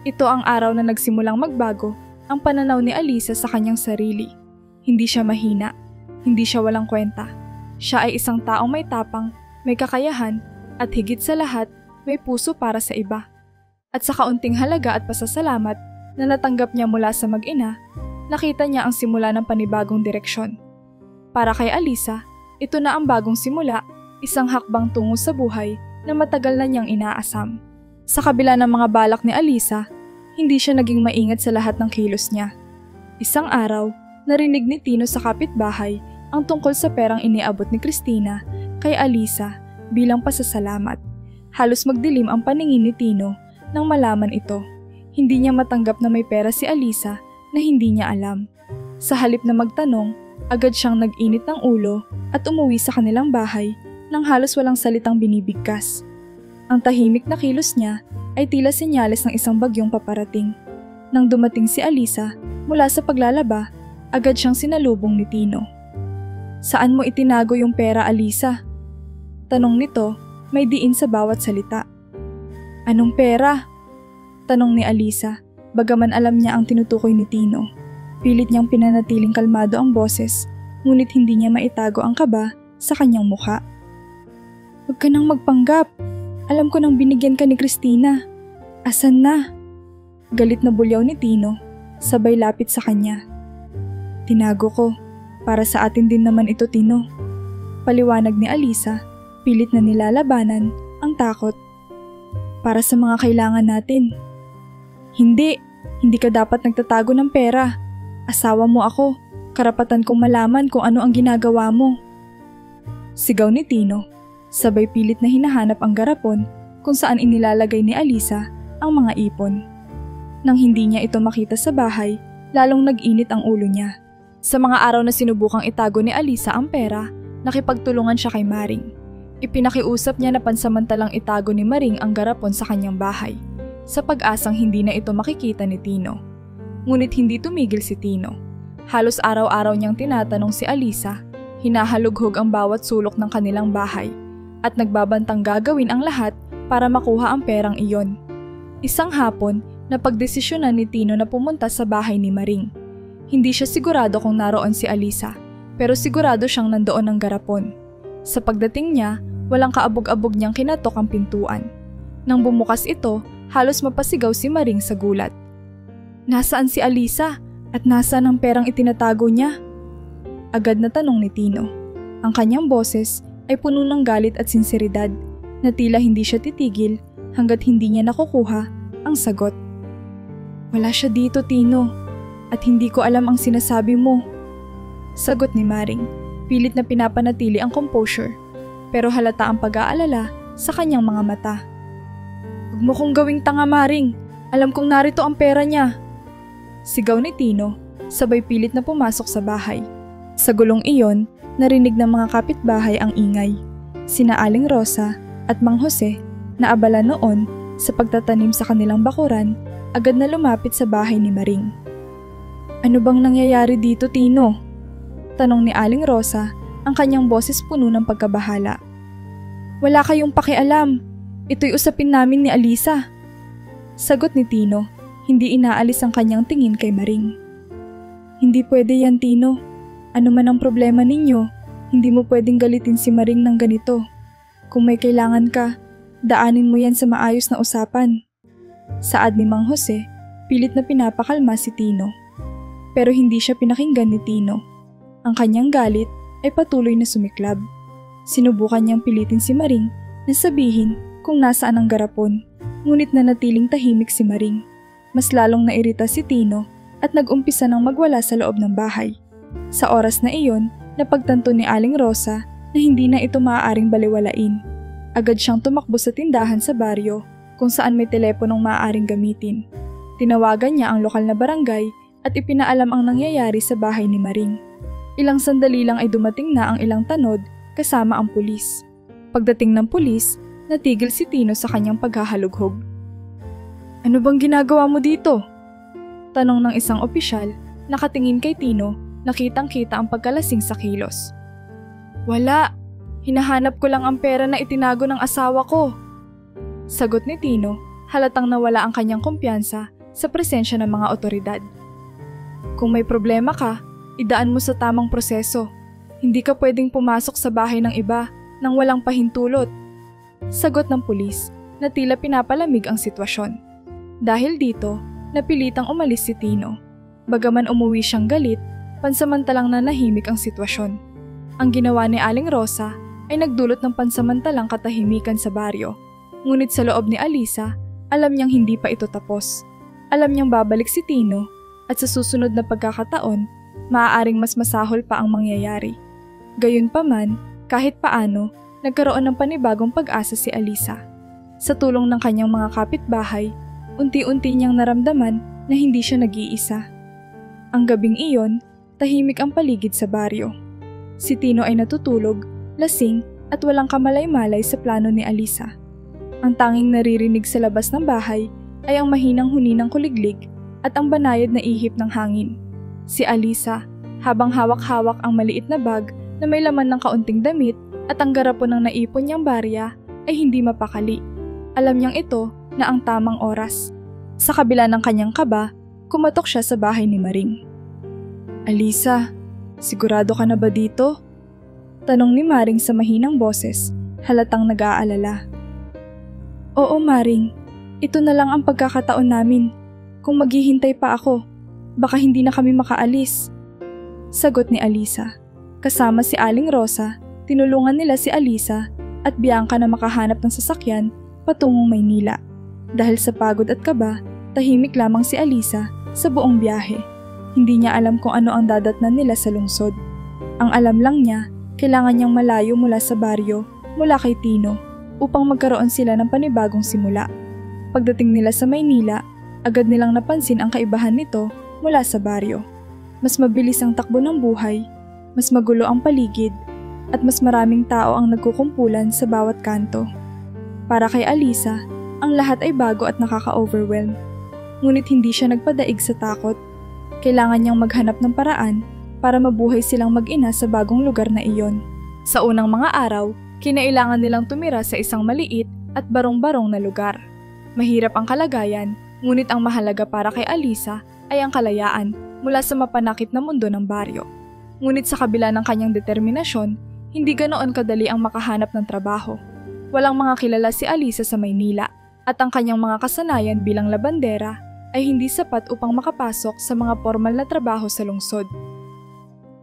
Ito ang araw na nagsimulang magbago ang pananaw ni Alisa sa kanyang sarili. Hindi siya mahina, hindi siya walang kwenta. Siya ay isang taong may tapang, may kakayahan, at higit sa lahat, may puso para sa iba. At sa kaunting halaga at pasasalamat na natanggap niya mula sa mag-ina, nakita niya ang simula ng panibagong direksyon. Para kay Alisa, ito na ang bagong simula, isang hakbang tungo sa buhay na matagal na niyang inaasam. Sa kabila ng mga balak ni Alisa, hindi siya naging maingat sa lahat ng kilos niya. Isang araw, narinig ni Tino sa kapitbahay ang tungkol sa perang iniabot ni Christina kay Alisa bilang pasasalamat. Halos magdilim ang paningin ni Tino nang malaman ito. Hindi niya matanggap na may pera si Alisa na hindi niya alam. Sa halip na magtanong, agad siyang nag-init ng ulo at umuwi sa kanilang bahay nang halos walang salitang binibigkas. Ang tahimik na kilos niya ay tila senyales ng isang bagyong paparating. Nang dumating si Alisa mula sa paglalaba, agad siyang sinalubong ni Tino. Saan mo itinago yung pera, Alisa? Tanong nito, may diin sa bawat salita. Anong pera? Tanong ni Alisa, bagaman alam niya ang tinutukoy ni Tino. Pilit niyang pinanatiling kalmado ang boses, ngunit hindi niya maitago ang kaba sa kanyang mukha. Huwag ka nang magpanggap. Alam ko nang binigyan ka ni Christina. Asan na? Galit na bulyaw ni Tino, sabay lapit sa kanya. Tinago ko. Para sa atin din naman ito, Tino. Paliwanag ni Alisa, pilit na nilalabanan ang takot. Para sa mga kailangan natin. Hindi ka dapat nagtatago ng pera. Asawa mo ako, karapatan kong malaman kung ano ang ginagawa mo. Sigaw ni Tino, sabay pilit na hinahanap ang garapon kung saan inilalagay ni Alisa ang mga ipon. Nang hindi niya ito makita sa bahay, lalong nag-init ang ulo niya. Sa mga araw na sinubukang itago ni Alisa ang pera, nakipagtulungan siya kay Maring. Ipinakiusap niya na pansamantalang itago ni Maring ang garapon sa kanyang bahay, sa pag-asang hindi na ito makikita ni Tino. Ngunit hindi tumigil si Tino. Halos araw-araw niyang tinatanong si Alisa, hinahalughog ang bawat sulok ng kanilang bahay, at nagbabantang gagawin ang lahat para makuha ang perang iyon. Isang hapon, napagdesisyonan ni Tino na pumunta sa bahay ni Maring. Hindi siya sigurado kung naroon si Alisa, pero sigurado siyang nandoon ang garapon. Sa pagdating niya, walang kaabog-abog niyang kinatok ang pintuan. Nang bumukas ito, halos mapasigaw si Maring sa gulat. Nasaan si Alisa at nasaan ang perang itinatago niya? Agad na tanong ni Tino. Ang kanyang boses ay puno ng galit at sinseridad na tila hindi siya titigil hanggat hindi niya nakukuha Ang sagot, "Wala siya dito, Tino. At hindi ko alam ang sinasabi mo." Sagot ni Maring, pilit na pinapanatili ang composure, pero halata ang pag-aalala sa kanyang mga mata. "Huwag mo kong gawing tanga, Maring. Alam kong narito ang pera niya." Sigaw ni Tino, sabay pilit na pumasok sa bahay. Sa gulong iyon, narinig ng mga kapitbahay ang ingay. Sina Aling Rosa at Mang Jose, na abala noon sa pagtatanim sa kanilang bakuran, agad na lumapit sa bahay ni Maring. "Ano bang nangyayari dito, Tino?" Tanong ni Aling Rosa, ang kanyang boses puno ng pagkabahala. "Wala kayong pakialam. Ito'y usapin namin ni Alisa." Sagot ni Tino, hindi inaalis ang kanyang tingin kay Maring. "Hindi pwede yan, Tino. Ano man ang problema ninyo, hindi mo pwedeng galitin si Maring ng ganito. Kung may kailangan ka, daanin mo yan sa maayos na usapan." Saad ni Mang Jose, pilit na pinapakalma si Tino. Pero hindi siya pinakinggan ni Tino. Ang kanyang galit ay patuloy na sumiklab. Sinubukan niyang pilitin si Maring na sabihin kung nasaan ang garapon, ngunit nanatiling tahimik si Maring. Mas lalong nairita si Tino at nag-umpisa ng magwala sa loob ng bahay. Sa oras na iyon, napagtanto ni Aling Rosa na hindi na ito maaaring baliwalain. Agad siyang tumakbo sa tindahan sa baryo kung saan may teleponong maaaring gamitin. Tinawagan niya ang lokal na barangay at ipinaalam ang nangyayari sa bahay ni Maring. Ilang sandali lang ay dumating na ang ilang tanod kasama ang pulis. Pagdating ng pulis, natigil si Tino sa kanyang paghahalughog. "Ano bang ginagawa mo dito?" Tanong ng isang opisyal, nakatingin kay Tino, nakitang-kita ang pagkalasing sa kilos. "Wala. Hinahanap ko lang ang pera na itinago ng asawa ko." Sagot ni Tino, halatang nawala ang kanyang kumpiyansa sa presensya ng mga otoridad. "Kung may problema ka, idaan mo sa tamang proseso. Hindi ka pwedeng pumasok sa bahay ng iba nang walang pahintulot." Sagot ng pulis na tila pinapalamig ang sitwasyon. Dahil dito, napilitang umalis si Tino. Bagaman umuwi siyang galit, pansamantalang nanahimik ang sitwasyon. Ang ginawa ni Aling Rosa ay nagdulot ng pansamantalang katahimikan sa baryo. Ngunit sa loob ni Alisa, alam niyang hindi pa ito tapos. Alam niyang babalik si Tino at sa susunod na pagkakataon, maaaring mas masahol pa ang mangyayari. Gayunpaman, kahit paano, nagkaroon ng panibagong pag-asa si Alisa. Sa tulong ng kanyang mga kapitbahay, unti-unti niyang naramdaman na hindi siya nag-iisa. Ang gabing iyon, tahimik ang paligid sa baryo. Si Tino ay natutulog, lasing at walang kamalay-malay sa plano ni Alisa. Ang tanging naririnig sa labas ng bahay ay ang mahinang huni ng kuliglig at ang banayad na ihip ng hangin. Si Alisa, habang hawak-hawak ang maliit na bag na may laman ng kaunting damit at ang garapon ng naipon niyang barya, ay hindi mapakali. Alam niyang ito na ang tamang oras. Sa kabila ng kanyang kaba, kumatok siya sa bahay ni Maring. "Alisa, sigurado ka na ba dito?" Tanong ni Maring sa mahinang boses, halatang nag-aalala. "Oo, Maring. Ito na lang ang pagkakataon namin. Kung maghihintay pa ako, baka hindi na kami makaalis." Sagot ni Alisa. Kasama si Aling Rosa, tinulungan nila si Alisa at Bianca na makahanap ng sasakyan patungong Maynila. Dahil sa pagod at kaba, tahimik lamang si Alisa sa buong biyahe. Hindi niya alam kung ano ang dadatnan nila sa lungsod. Ang alam lang niya, kailangan niyang malayo mula sa baryo, mula kay Tino, upang magkaroon sila ng panibagong simula. Pagdating nila sa Maynila, agad nilang napansin ang kaibahan nito mula sa baryo. Mas mabilis ang takbo ng buhay, mas magulo ang paligid, at mas maraming tao ang nagkukumpulan sa bawat kanto. Para kay Alisa, ang lahat ay bago at nakaka-overwhelm. Ngunit hindi siya nagpadaig sa takot. Kailangan niyang maghanap ng paraan para mabuhay silang mag-ina sa bagong lugar na iyon. Sa unang mga araw, kinailangan nilang tumira sa isang maliit at barong-barong na lugar. Mahirap ang kalagayan, ngunit ang mahalaga para kay Alisa ay ang kalayaan mula sa mapanakit na mundo ng baryo. Ngunit sa kabila ng kanyang determinasyon, hindi ganoon kadali ang makahanap ng trabaho. Walang mga kilala si Alisa sa Maynila at ang kanyang mga kasanayan bilang labandera ay hindi sapat upang makapasok sa mga formal na trabaho sa lungsod.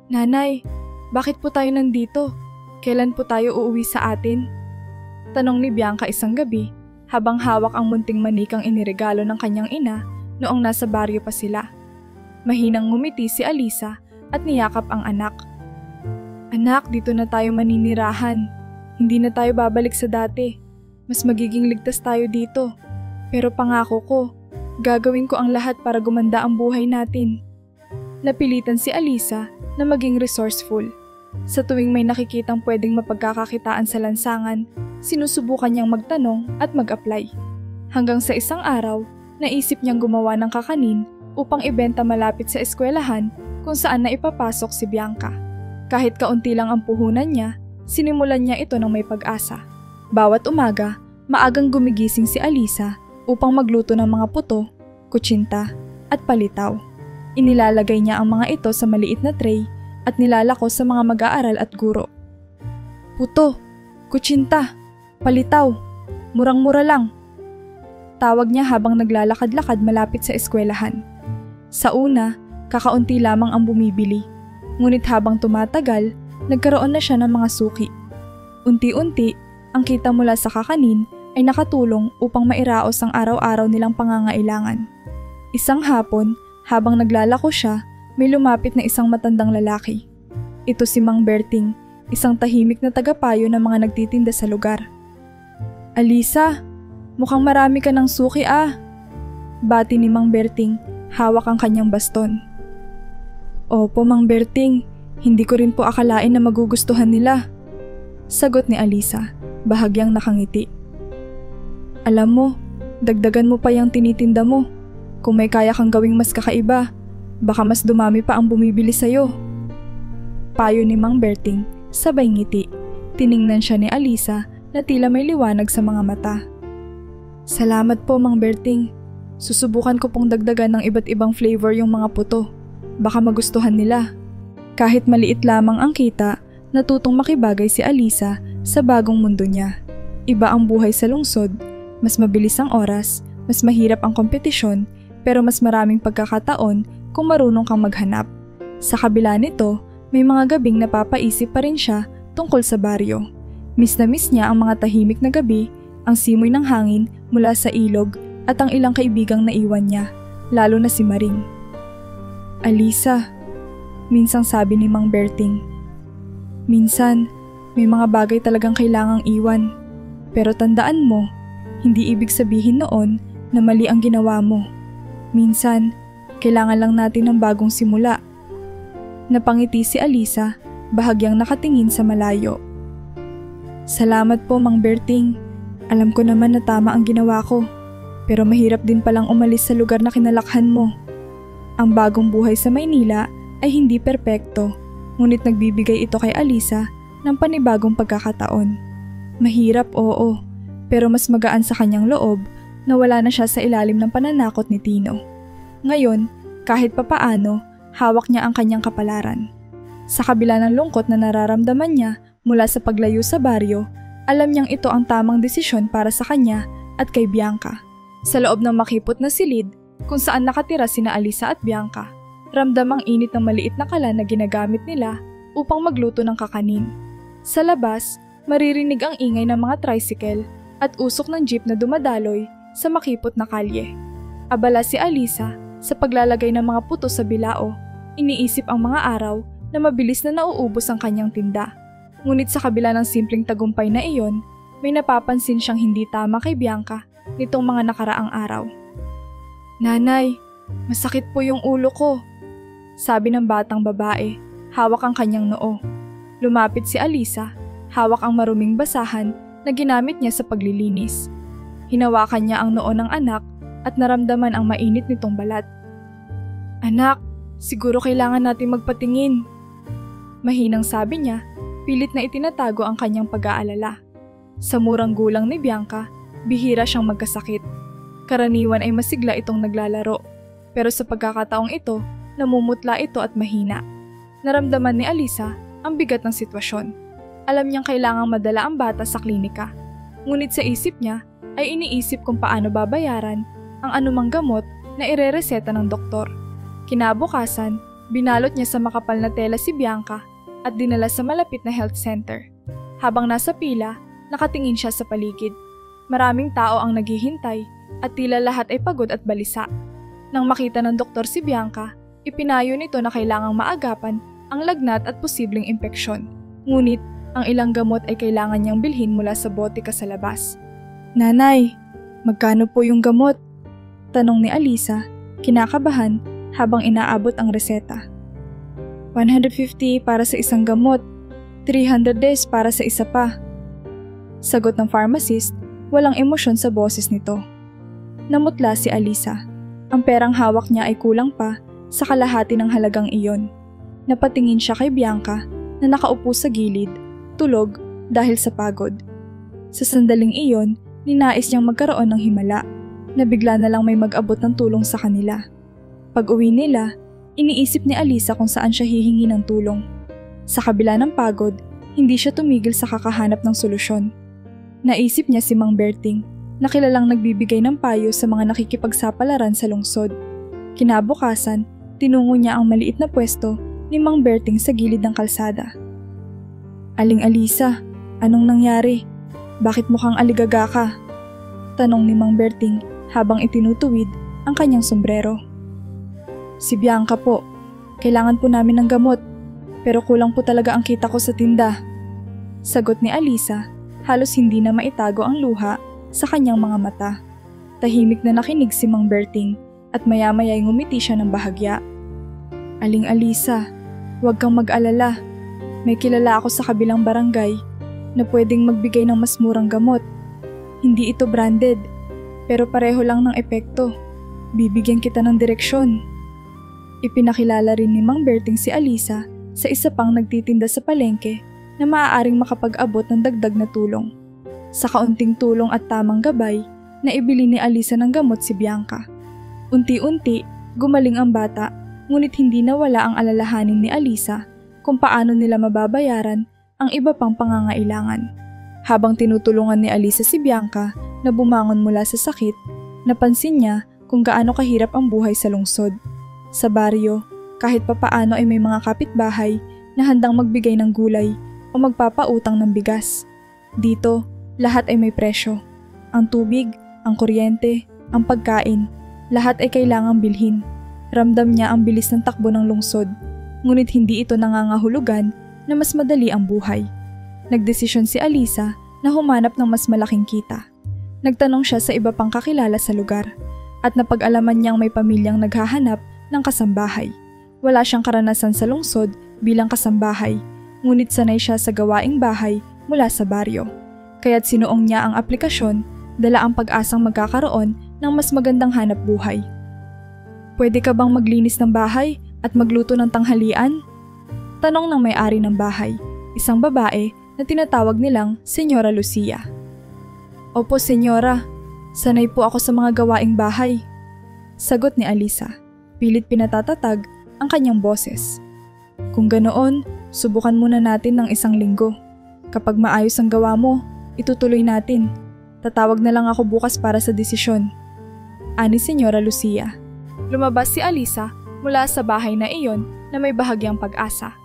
"Nanay, bakit po tayo nandito? Kailan po tayo uuwi sa atin?" Tanong ni Bianca isang gabi habang hawak ang munting manikang iniregalo ng kanyang ina noong nasa baryo pa sila. Mahinang ngumiti si Alisa at niyakap ang anak. Anak, dito na tayo maninirahan. Hindi na tayo babalik sa dati. Mas magiging ligtas tayo dito. Pero pangako ko, gagawin ko ang lahat para gumanda ang buhay natin. Napilitan si Alisa na maging resourceful. Sa tuwing may nakikitang pwedeng mapagkakakitaan sa lansangan, sinusubukan niyang magtanong at mag-apply. Hanggang sa isang araw, naisip niyang gumawa ng kakanin upang ibenta malapit sa eskwelahan kung saan na ipapasok si Bianca. Kahit kaunti lang ang puhunan niya, sinimulan niya ito ng may pag-asa. Bawat umaga, maagang gumigising si Alisa upang magluto ng mga puto, kutsinta at palitaw. Inilalagay niya ang mga ito sa maliit na tray at nilalako sa mga mag-aaral at guro. Puto, kutsinta, palitaw, murang-mura lang. Tawag niya habang naglalakad-lakad malapit sa eskwelahan. Sa una, kakaunti lamang ang bumibili. Ngunit habang tumatagal, nagkaroon na siya ng mga suki. Unti-unti, ang kita mula sa kakanin ay nakatulong upang mairaos ang araw-araw nilang pangangailangan. Isang hapon, habang naglalako siya, may lumapit na isang matandang lalaki. Ito si Mang Berting, isang tahimik na tagapayo ng mga nagtitinda sa lugar. Alisa, mukhang marami ka ng suki ah. Bati ni Mang Berting, hawak ang kanyang baston. Opo Mang Berting, hindi ko rin po akalain na magugustuhan nila. Sagot ni Alisa, bahagyang nakangiti. Alam mo, dagdagan mo pa yung tinitinda mo. Kung may kaya kang gawing mas kakaiba, baka mas dumami pa ang bumibili sa'yo. Payo ni Mang Berting, sabay ngiti. Tiningnan siya ni Alisa na tila may liwanag sa mga mata. Salamat po Mang Berting. Susubukan ko pong dagdagan ng iba't ibang flavor yung mga puto. Baka magustuhan nila. Kahit maliit lamang ang kita, natutong makibagay si Alisa sa bagong mundo niya. Iba ang buhay sa lungsod, mas mabilis ang oras, mas mahirap ang kompetisyon, pero mas maraming pagkakataon kung marunong kang maghanap. Sa kabila nito, may mga gabing napapaisip pa rin siya tungkol sa baryo. Miss na miss niya ang mga tahimik na gabi, ang simoy ng hangin mula sa ilog at ang ilang kaibigang naiwan niya, lalo na si Maring. Alisa, minsang sabi ni Mang Berting. Minsan, may mga bagay talagang kailangang iwan. Pero tandaan mo, hindi ibig sabihin noon na mali ang ginawa mo. Minsan, kailangan lang natin ng bagong simula. Napangiti si Alisa, bahagyang nakatingin sa malayo. Salamat po Mang Berting. Alam ko naman na tama ang ginawa ko. Pero mahirap din palang umalis sa lugar na kinalakhan mo. Ang bagong buhay sa Maynila ay hindi perpekto, ngunit nagbibigay ito kay Alisa ng panibagong pagkakataon. Mahirap oo, pero mas magaan sa kanyang loob na wala na siya sa ilalim ng pananakot ni Tino. Ngayon, kahit papaano, hawak niya ang kanyang kapalaran. Sa kabila ng lungkot na nararamdaman niya mula sa paglayo sa baryo, alam niyang ito ang tamang desisyon para sa kanya at kay Bianca. Sa loob ng makipot na silid, kung saan nakatira sina Alisa at Bianca, ramdam ang init ng maliit na kalan na ginagamit nila upang magluto ng kakanin. Sa labas, maririnig ang ingay ng mga tricycle at usok ng jeep na dumadaloy sa makipot na kalye. Abala si Alisa sa paglalagay ng mga puto sa bilao, iniisip ang mga araw na mabilis na nauubos ang kanyang tinda. Ngunit sa kabila ng simpleng tagumpay na iyon, may napapansin siyang hindi tama kay Bianca nitong mga nakaraang araw. Nanay, masakit po yung ulo ko, sabi ng batang babae, hawak ang kanyang noo. Lumapit si Alisa, hawak ang maruming basahan na ginamit niya sa paglilinis. Hinawakan niya ang noo ng anak at naramdaman ang mainit nitong balat. Anak, siguro kailangan natin magpatingin. Mahinang sabi niya, pilit na itinatago ang kanyang pag-aalala. Sa murang gulang ni Bianca, bihira siyang magkasakit. Karaniwan ay masigla itong naglalaro, pero sa pagkakataong ito, namumutla ito at mahina. Naramdaman ni Alisa ang bigat ng sitwasyon. Alam niyang kailangang madala ang bata sa klinika. Ngunit sa isip niya ay iniisip kung paano babayaran ang anumang gamot na irereseta ng doktor. Kinabukasan, binalot niya sa makapal na tela si Bianca at dinala sa malapit na health center. Habang nasa pila, nakatingin siya sa paligid. Maraming tao ang naghihintay at tila lahat ay pagod at balisa. Nang makita ng doktor si Bianca, ipinayo nito na kailangang maagapan ang lagnat at posibleng impeksyon. Ngunit ang ilang gamot ay kailangan niyang bilhin mula sa botika sa labas. "Nanay, magkano po yung gamot?" Tanong ni Alisa, kinakabahan habang inaabot ang reseta. "150 para sa isang gamot, 300 days para sa isa pa." Sagot ng pharmacist, walang emosyon sa boses nito. Namutla si Alisa. Ang perang hawak niya ay kulang pa sa kalahati ng halagang iyon. Napatingin siya kay Bianca na nakaupo sa gilid, tulog dahil sa pagod. Sa sandaling iyon, ninais niyang magkaroon ng himala na bigla na lang may mag-abot ng tulong sa kanila. Pag-uwi nila, iniisip ni Alisa kung saan siya hihingi ng tulong. Sa kabila ng pagod, hindi siya tumigil sa kakahanap ng solusyon. Naisip niya si Mang Berting na kilalang nagbibigay ng payo sa mga nakikipagsapalaran sa lungsod. Kinabukasan, tinungo niya ang maliit na pwesto ni Mang Berting sa gilid ng kalsada. "Aling Alisa, anong nangyari? Bakit mukhang aligaga ka?" Tanong ni Mang Berting habang itinutuwid ang kanyang sombrero. "Si Bianca po. Kailangan po namin ng gamot, pero kulang po talaga ang kita ko sa tinda." Sagot ni Alisa, halos hindi na maitago ang luha sa kanyang mga mata. Tahimik na nakinig si Mang Berting at maya-maya ay ngumiti siya ng bahagya. "Aling Alisa, huwag kang mag-alala. May kilala ako sa kabilang barangay na pwedeng magbigay ng mas murang gamot. Hindi ito branded, pero pareho lang ng epekto. Bibigyan kita ng direksyon." Ipinakilala rin ni Mang Berting si Alisa sa isa pang nagtitinda sa palengke na maaaring makapag-abot ng dagdag na tulong. Sa kaunting tulong at tamang gabay, naibili ni Alisa ng gamot si Bianca. Unti-unti, gumaling ang bata, ngunit hindi nawala ang alalahanin ni Alisa kung paano nila mababayaran ang iba pang pangangailangan. Habang tinutulungan ni Alisa si Bianca na bumangon mula sa sakit, napansin niya kung gaano kahirap ang buhay sa lungsod. Sa baryo, kahit papaano ay may mga kapitbahay na handang magbigay ng gulay o magpapautang ng bigas. Dito, lahat ay may presyo. Ang tubig, ang kuryente, ang pagkain, lahat ay kailangang bilhin. Ramdam niya ang bilis ng takbo ng lungsod, ngunit hindi ito nangangahulugan na mas madali ang buhay. Nagdesisyon si Alisa na humanap ng mas malaking kita. Nagtanong siya sa iba pang kakilala sa lugar at napag-alaman niyang may pamilyang naghahanap ng kasambahay. Wala siyang karanasan sa lungsod bilang kasambahay, ngunit sanay siya sa gawaing bahay mula sa baryo. Kaya't sinuong niya ang aplikasyon, dala ang pag-asang magkakaroon ng mas magandang hanap buhay. "Pwede ka bang maglinis ng bahay at magluto ng tanghalian?" Tanong ng may-ari ng bahay, isang babae na tinatawag nilang Senyora Lucia. "Opo, Senyora. Sanay po ako sa mga gawaing bahay." Sagot ni Alisa. Pilit pinatatatag ang kanyang boses. "Kung ganoon, subukan muna natin ng isang linggo. Kapag maayos ang gawa mo, itutuloy natin. Tatawag na lang ako bukas para sa desisyon." Ani Senyora Lucia. Lumabas si Alisa mula sa bahay na iyon na may bahagyang pag-asa.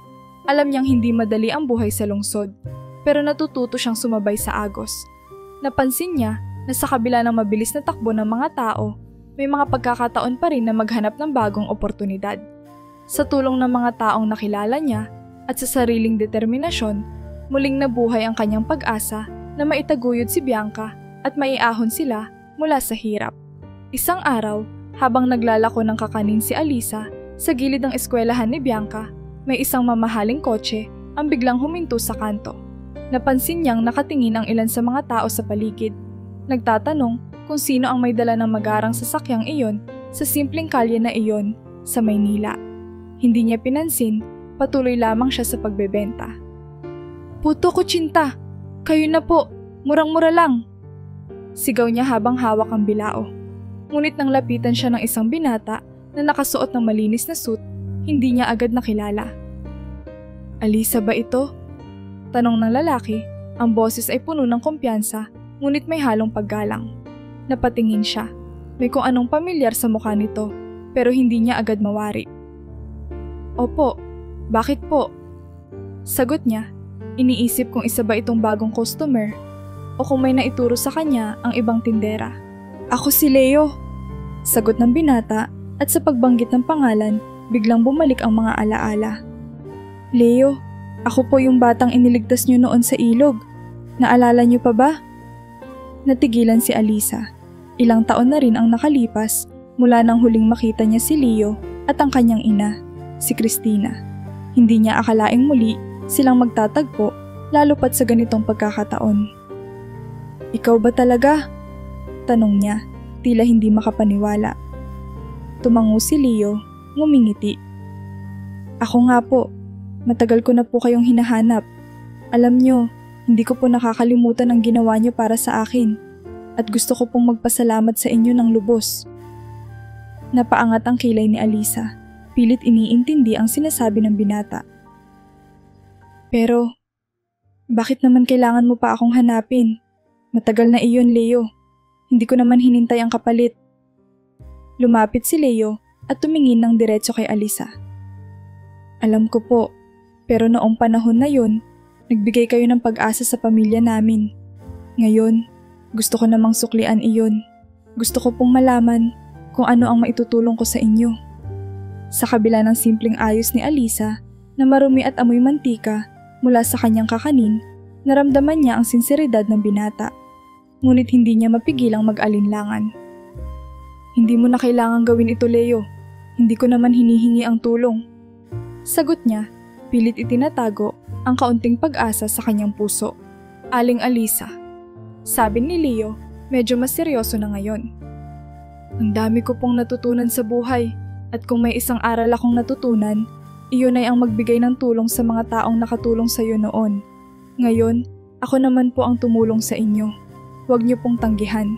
Alam niyang hindi madali ang buhay sa lungsod, pero natututo siyang sumabay sa agos. Napansin niya na sa kabila ng mabilis na takbo ng mga tao, may mga pagkakataon pa rin na maghanap ng bagong oportunidad. Sa tulong ng mga taong nakilala niya at sa sariling determinasyon, muling nabuhay ang kanyang pag-asa na maitaguyod si Bianca at maiahon sila mula sa hirap. Isang araw, habang naglalako ng kakanin si Alisa, sa gilid ng eskwelahan ni Bianca, may isang mamahaling kotse ang biglang huminto sa kanto. Napansin niyang nakatingin ang ilan sa mga tao sa paligid. Nagtatanong kung sino ang may dala ng magarang sasakyang iyon sa simpleng kalye na iyon sa Maynila. Hindi niya pinansin, patuloy lamang siya sa pagbebenta. "Puto kutsinta! Kayo na po! Murang-mura lang!" Sigaw niya habang hawak ang bilao. Ngunit nang lapitan siya ng isang binata na nakasuot ng malinis na suit, hindi niya agad nakilala. "Alisa ba ito?" Tanong ng lalaki, ang boses ay puno ng kumpiyansa, ngunit may halong paggalang. Napatingin siya. May kung anong pamilyar sa mukha nito, pero hindi niya agad mawari. "Opo, bakit po?" Sagot niya, iniisip kung isa ba itong bagong customer. o kung may naituro sa kanya ang ibang tindera. Ako si Leo, sagot ng binata at sa pagbanggit ng pangalan, biglang bumalik ang mga alaala. Leo, ako po yung batang iniligtas niyo noon sa ilog. Naalala niyo pa ba? Natigilan si Alisa. Ilang taon na rin ang nakalipas mula nang huling makita niya si Leo at ang kanyang ina, si Christina. Hindi niya akalaing muli silang magtatagpo lalo pat sa ganitong pagkakataon. Ikaw ba talaga? Tanong niya, tila hindi makapaniwala. Tumango si Leo, ngumingiti. Ako nga po, matagal ko na po kayong hinahanap. Alam niyo, hindi ko po nakakalimutan ang ginawa niyo para sa akin at gusto ko pong magpasalamat sa inyo ng lubos. Napaangat ang kilay ni Alisa, pilit iniintindi ang sinasabi ng binata. Pero, bakit naman kailangan mo pa akong hanapin? Matagal na iyon, Leo. Hindi ko naman hinintay ang kapalit. Lumapit si Leo at tumingin ng diretso kay Alisa. Alam ko po, pero noong panahon na yon, nagbigay kayo ng pag-asa sa pamilya namin. Ngayon, gusto ko namang suklian iyon. Gusto ko pong malaman kung ano ang maitutulong ko sa inyo. Sa kabila ng simpleng ayos ni Alisa na marumi at amoy mantika mula sa kanyang kakanin, naramdaman niya ang sinseridad ng binata. Ngunit hindi niya mapigilang mag-alinlangan. Hindi mo na kailangang gawin ito, Leo. Hindi ko naman hinihingi ang tulong. Sagot niya, pilit itinatago ang kaunting pag-asa sa kanyang puso. Aling Alisa, sabi ni Leo, medyo mas seryoso na ngayon. Ang dami ko pong natutunan sa buhay at kung may isang aral akong natutunan, iyon ay ang magbigay ng tulong sa mga taong nakatulong sa iyo noon. Ngayon, ako naman po ang tumulong sa inyo. Huwag niyo pong tanggihan.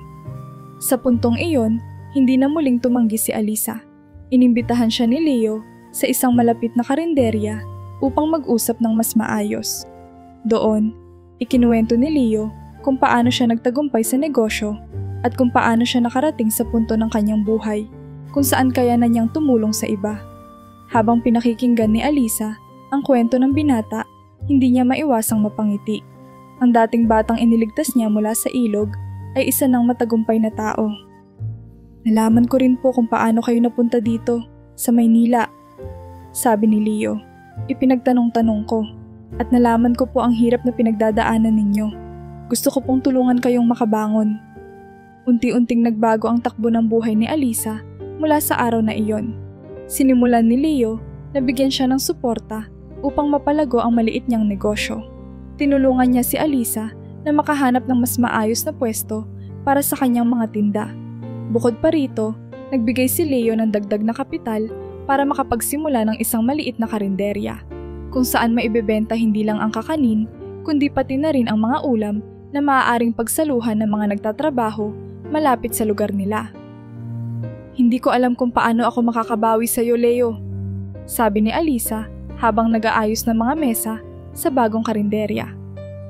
Sa puntong iyon, hindi na muling tumanggi si Alisa. Inimbitahan siya ni Leo sa isang malapit na karinderya upang mag-usap ng mas maayos. Doon, ikinuwento ni Leo kung paano siya nagtagumpay sa negosyo at kung paano siya nakarating sa punto ng kanyang buhay, kung saan kaya na niyang tumulong sa iba. Habang pinakikinggan ni Alisa ang kwento ng binata, hindi niya maiwasang mapangiti. Ang dating batang iniligtas niya mula sa ilog ay isa ng matagumpay na tao. Nalaman ko rin po kung paano kayo napunta dito, sa Maynila, sabi ni Leo. Ipinagtanong-tanong ko at nalaman ko po ang hirap na pinagdadaanan ninyo. Gusto ko pong tulungan kayong makabangon. Unti-unting nagbago ang takbo ng buhay ni Alisa mula sa araw na iyon. Sinimulan ni Leo na bigyan siya ng suporta upang mapalago ang maliit niyang negosyo. Tinulungan niya si Alisa na makahanap ng mas maayos na pwesto para sa kanyang mga tinda. Bukod pa rito, nagbigay si Leo ng dagdag na kapital para makapagsimula ng isang maliit na karinderya, kung saan maibebenta hindi lang ang kakanin, kundi pati na rin ang mga ulam na maaaring pagsaluhan ng mga nagtatrabaho malapit sa lugar nila. Hindi ko alam kung paano ako makakabawi sa iyo, Leo, sabi ni Alisa habang nag-aayos ng mga mesa sa bagong karinderya.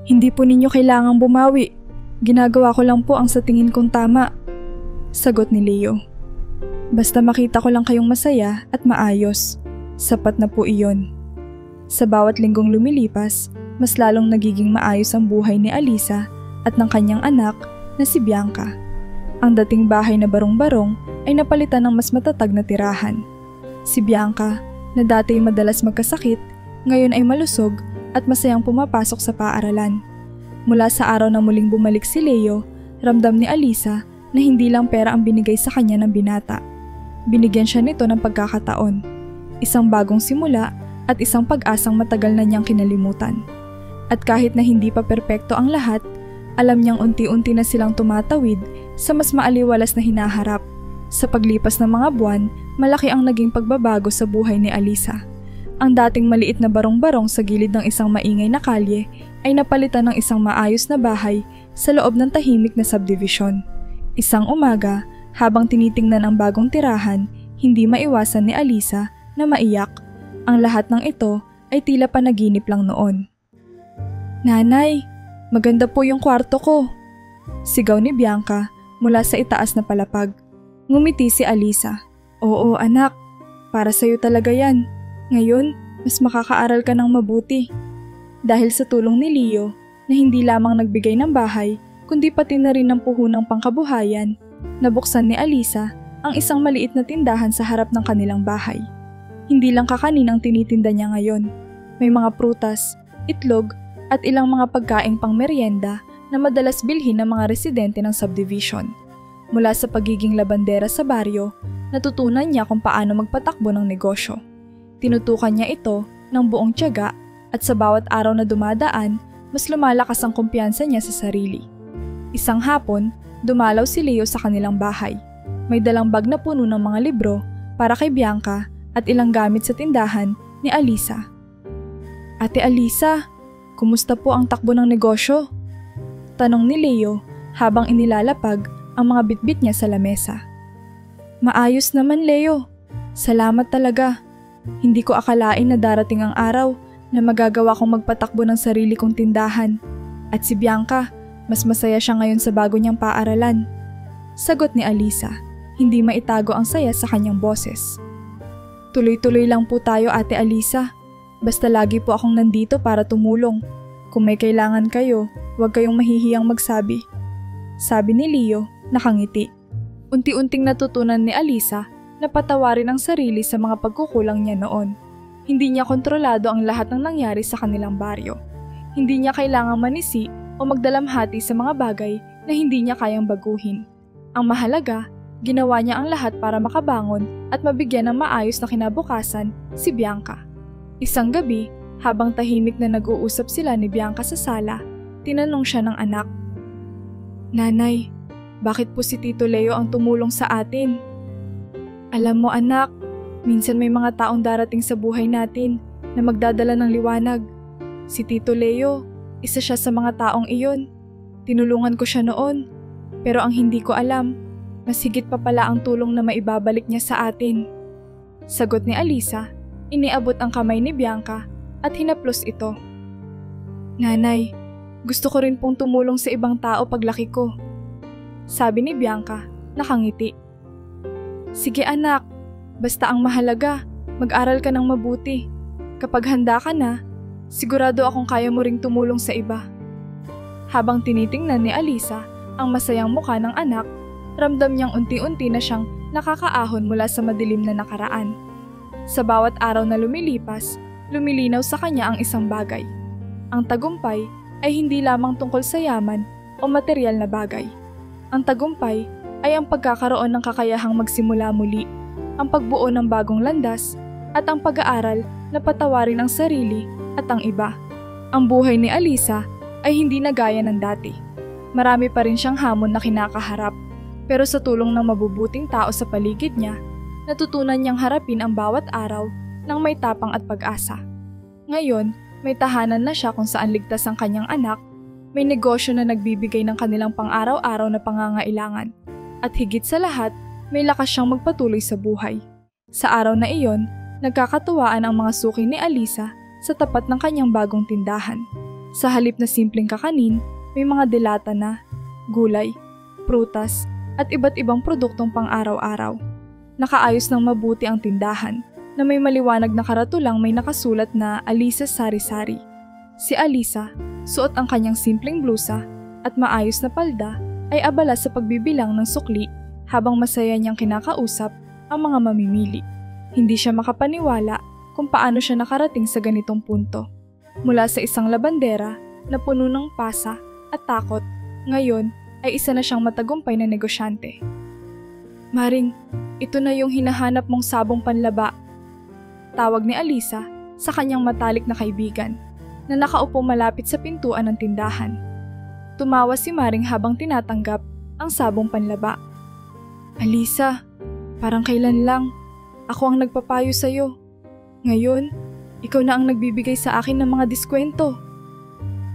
Hindi po ninyo kailangang bumawi. Ginagawa ko lang po ang sa tingin kong tama, sagot ni Leo. Basta makita ko lang kayong masaya at maayos. Sapat na po iyon. Sa bawat linggong lumilipas, mas lalong nagiging maayos ang buhay ni Alisa at ng kanyang anak na si Bianca. Ang dating bahay na barong-barong ay napalitan ng mas matatag na tirahan. Si Bianca, na dati madalas magkasakit, ngayon ay malusog at masayang pumapasok sa paaralan. Mula sa araw na muling bumalik si Leo, ramdam ni Alisa na hindi lang pera ang binigay sa kanya ng binata. Binigyan siya nito ng pagkakataon, isang bagong simula at isang pag-asang matagal na niyang kinalimutan. At kahit na hindi pa perpekto ang lahat, alam niyang unti-unti na silang tumatawid sa mas maaliwalas na hinaharap. Sa paglipas ng mga buwan, malaki ang naging pagbabago sa buhay ni Alisa. Ang dating maliit na barong-barong sa gilid ng isang maingay na kalye ay napalitan ng isang maayos na bahay sa loob ng tahimik na subdivision. Isang umaga, habang tinitingnan ang bagong tirahan, hindi maiwasan ni Alisa na maiyak. Ang lahat ng ito ay tila panaginip lang noon. Nanay, maganda po yung kwarto ko, sigaw ni Bianca mula sa itaas na palapag. Ngumiti si Alisa. Oo anak, para sa'yo talaga yan. Ngayon, mas makakaaral ka ng mabuti. Dahil sa tulong ni Leo na hindi lamang nagbigay ng bahay, kundi pati na rin ng puhunang pangkabuhayan. Nabuksan ni Alisa ang isang maliit na tindahan sa harap ng kanilang bahay. Hindi lang kakanin ang tinitinda niya ngayon. May mga prutas, itlog at ilang mga pagkaing pang merienda na madalas bilhin ng mga residente ng subdivision. Mula sa pagiging labandera sa baryo, natutunan niya kung paano magpatakbo ng negosyo. Tinutukan niya ito ng buong tiyaga at sa bawat araw na dumadaan, mas lumalakas ang kumpiyansa niya sa sarili. Isang hapon, dumalaw si Leo sa kanilang bahay. May dalang bag na puno ng mga libro para kay Bianca at ilang gamit sa tindahan ni Alisa. Ate Alisa, kumusta po ang takbo ng negosyo? Tanong ni Leo habang inilalapag ang mga bitbit niya sa lamesa. Maayos naman, Leo. Salamat talaga. Hindi ko akalain na darating ang araw na magagawa kong magpatakbo ng sarili kong tindahan. At si Bianca, mas masaya siya ngayon sa bago niyang paaralan. Sagot ni Alisa, hindi maitago ang saya sa kanyang boses. Tuloy-tuloy lang po tayo, Ate Alisa. Basta lagi po akong nandito para tumulong. Kung may kailangan kayo, huwag kayong mahihiyang magsabi. Sabi ni Leo, nakangiti. Unti-unting natutunan ni Alisa na patawarin ang sarili sa mga pagkukulang niya noon. Hindi niya kontrolado ang lahat ng nangyari sa kanilang baryo. Hindi niya kailangang manisi o magdalamhati sa mga bagay na hindi niya kayang baguhin. Ang mahalaga, ginawa niya ang lahat para makabangon at mabigyan ng maayos na kinabukasan si Bianca. Isang gabi, habang tahimik na nag-uusap sila ni Bianca sa sala, tinanong siya ng anak. Nanay, bakit po si Tito Leo ang tumulong sa atin? Alam mo anak, minsan may mga taong darating sa buhay natin na magdadala ng liwanag. Si Tito Leo, isa siya sa mga taong iyon. Tinulungan ko siya noon, pero ang hindi ko alam, mas higit pa pala ang tulong na maibabalik niya sa atin. Sagot ni Alisa, iniabot ang kamay ni Bianca at hinaplos ito. Nanay, gusto ko rin pong tumulong sa ibang tao paglaki ko. Sabi ni Bianca, nakangiti. Sige anak, basta ang mahalaga, mag-aral ka ng mabuti. Kapag handa ka na, sigurado akong kaya mo ring tumulong sa iba. Habang tinitingnan ni Alisa ang masayang mukha ng anak, ramdam niyang unti-unti na siyang nakakaahon mula sa madilim na nakaraan. Sa bawat araw na lumilipas, lumilinaw sa kanya ang isang bagay. Ang tagumpay ay hindi lamang tungkol sa yaman o materyal na bagay. Ang tagumpay ay ang pagkakaroon ng kakayahang magsimula muli, ang pagbuo ng bagong landas, at ang pag-aaral na patawarin ang sarili at ang iba. Ang buhay ni Alisa ay hindi na gaya ng dati. Marami pa rin siyang hamon na kinakaharap, pero sa tulong ng mabubuting tao sa paligid niya, natutunan niyang harapin ang bawat araw ng may tapang at pag-asa. Ngayon, may tahanan na siya kung saan ligtas ang kanyang anak, may negosyo na nagbibigay ng kanilang pang-araw-araw na pangangailangan, at higit sa lahat, may lakas siyang magpatuloy sa buhay. Sa araw na iyon, nagkakatuwaan ang mga suki ni Alisa sa tapat ng kanyang bagong tindahan. Sa halip na simpleng kakanin, may mga delata na, gulay, prutas, at iba't ibang produktong pang-araw-araw. Nakaayos ng mabuti ang tindahan na may maliwanag na karatulang may nakasulat na Alisa Sari-Sari. Si Alisa, suot ang kanyang simpleng blusa at maayos na palda ay abala sa pagbibilang ng sukli habang masaya niyang kinakausap ang mga mamimili. Hindi siya makapaniwala kung paano siya nakarating sa ganitong punto. Mula sa isang labandera na puno ng pasa at takot, ngayon ay isa na siyang matagumpay na negosyante. Maring, ito na yung hinahanap mong sabong panlaba. Tawag ni Alisa sa kanyang matalik na kaibigan na nakaupo malapit sa pintuan ng tindahan. Tumawa si Maring habang tinatanggap ang sabong panlaba. Alisa, parang kailan lang, ako ang nagpapayo sa'yo. Ngayon, ikaw na ang nagbibigay sa akin ng mga diskwento.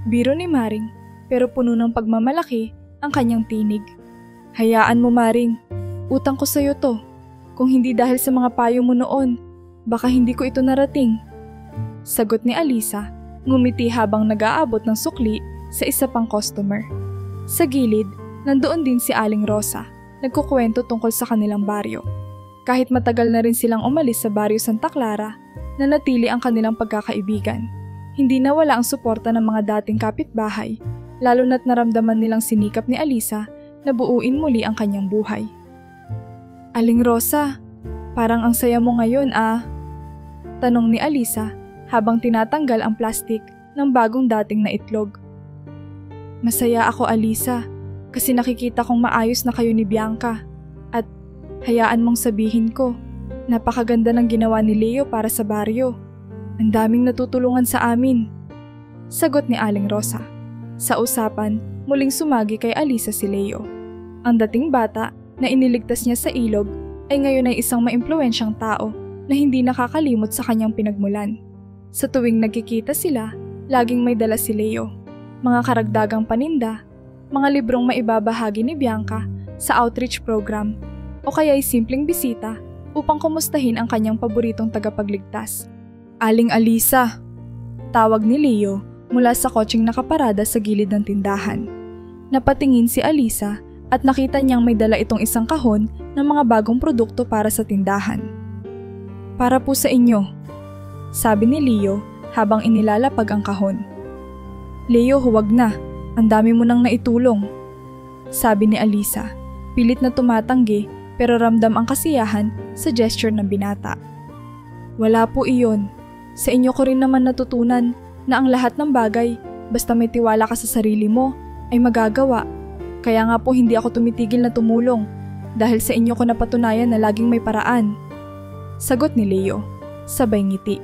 Biro ni Maring, pero puno ng pagmamalaki ang kanyang tinig. Hayaan mo Maring, utang ko sa'yo to. Kung hindi dahil sa mga payo mo noon, baka hindi ko ito narating. Sagot ni Alisa, ngumiti habang nag-aabot ng sukli sa isa pang customer. Sa gilid, nandoon din si Aling Rosa, nagkukwento tungkol sa kanilang baryo. Kahit matagal na rin silang umalis sa baryo Santa Clara, nanatili ang kanilang pagkakaibigan. Hindi nawala ang suporta ng mga dating kapitbahay lalo na't naramdaman nilang sinikap ni Alisa na buuin muli ang kanyang buhay. Aling Rosa, parang ang saya mo ngayon tanong ni Alisa habang tinatanggal ang plastik ng bagong dating na itlog. Masaya ako, Alisa, kasi nakikita kong maayos na kayo ni Bianca. At hayaan mong sabihin ko, napakaganda ng ginawa ni Leo para sa baryo. Ang daming natutulungan sa amin. Sagot ni Aling Rosa. Sa usapan, muling sumagi kay Alisa si Leo. Ang dating bata na iniligtas niya sa ilog ay ngayon ay isang maimpluwensyang tao na hindi nakakalimot sa kanyang pinagmulan. Sa tuwing nagkikita sila, laging may dala si Leo. Mga karagdagang paninda, mga librong maibabahagi ni Bianca sa outreach program o kaya'y simpleng bisita upang kumustahin ang kanyang paboritong tagapagligtas. Aling Alisa, tawag ni Leo mula sa kotseng nakaparada sa gilid ng tindahan. Napatingin si Alisa at nakita niyang may dala itong isang kahon ng mga bagong produkto para sa tindahan. Para po sa inyo, sabi ni Leo habang inilalapag ang kahon. Leo, huwag na. Ang dami mo nang naitulong, sabi ni Alisa. Pilit na tumatanggi pero ramdam ang kasiyahan sa gesture ng binata. Wala po iyon. Sa inyo ko rin naman natutunan na ang lahat ng bagay, basta may tiwala ka sa sarili mo, ay magagawa. Kaya nga po hindi ako tumitigil na tumulong dahil sa inyo ko napatunayan na laging may paraan. Sagot ni Leo, sabay ngiti.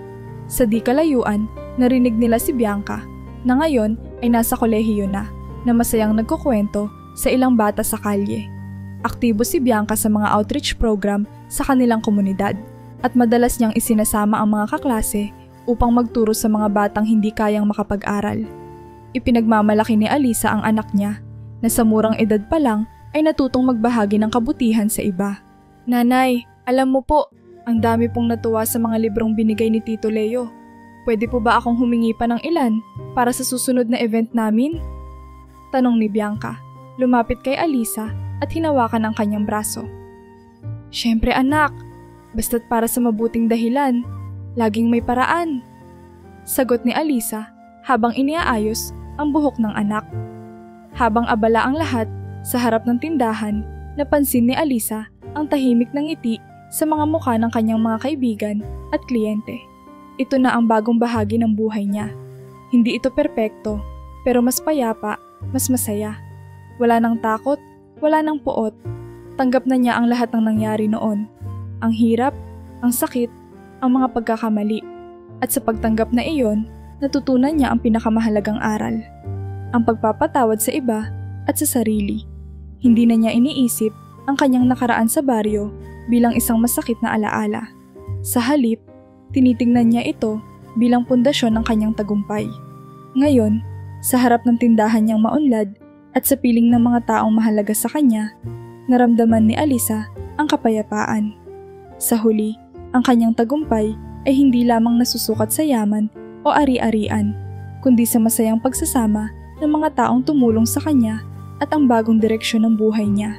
Sa di kalayuan, narinig nila si Bianca na ngayon ay nasa kolehiyo na masayang nagkukwento sa ilang bata sa kalye. Aktibo si Bianca sa mga outreach program sa kanilang komunidad at madalas niyang isinasama ang mga kaklase upang magturo sa mga batang hindi kayang makapag-aral. Ipinagmamalaki ni Alisa ang anak niya na sa murang edad pa lang ay natutong magbahagi ng kabutihan sa iba. Nanay, alam mo po, ang dami pong natuwa sa mga librong binigay ni Tito Leo. Pwede po ba akong humingi pa ng ilan para sa susunod na event namin? Tanong ni Bianca. Lumapit kay Alisa at hinawakan ang kanyang braso. Siyempre anak, basta't para sa mabuting dahilan, laging may paraan. Sagot ni Alisa habang iniaayos ang buhok ng anak. Habang abala ang lahat sa harap ng tindahan, napansin ni Alisa ang tahimik ng ngiti sa mga mukha ng kanyang mga kaibigan at kliyente. Ito na ang bagong bahagi ng buhay niya. Hindi ito perpekto, pero mas payapa, mas masaya. Wala nang takot, wala nang puot. Tanggap na niya ang lahat ng nangyari noon. Ang hirap, ang sakit, ang mga pagkakamali. At sa pagtanggap na iyon, natutunan niya ang pinakamahalagang aral. Ang pagpapatawad sa iba at sa sarili. Hindi na niya iniisip ang kanyang nakaraan sa baryo bilang isang masakit na alaala. Sa halip, tinitingnan niya ito bilang pundasyon ng kanyang tagumpay. Ngayon, sa harap ng tindahan niyang maunlad at sa piling ng mga taong mahalaga sa kanya, naramdaman ni Alisa ang kapayapaan. Sa huli, ang kanyang tagumpay ay hindi lamang nasusukat sa yaman o ari-arian, kundi sa masayang pagsasama ng mga taong tumulong sa kanya at ang bagong direksyon ng buhay niya.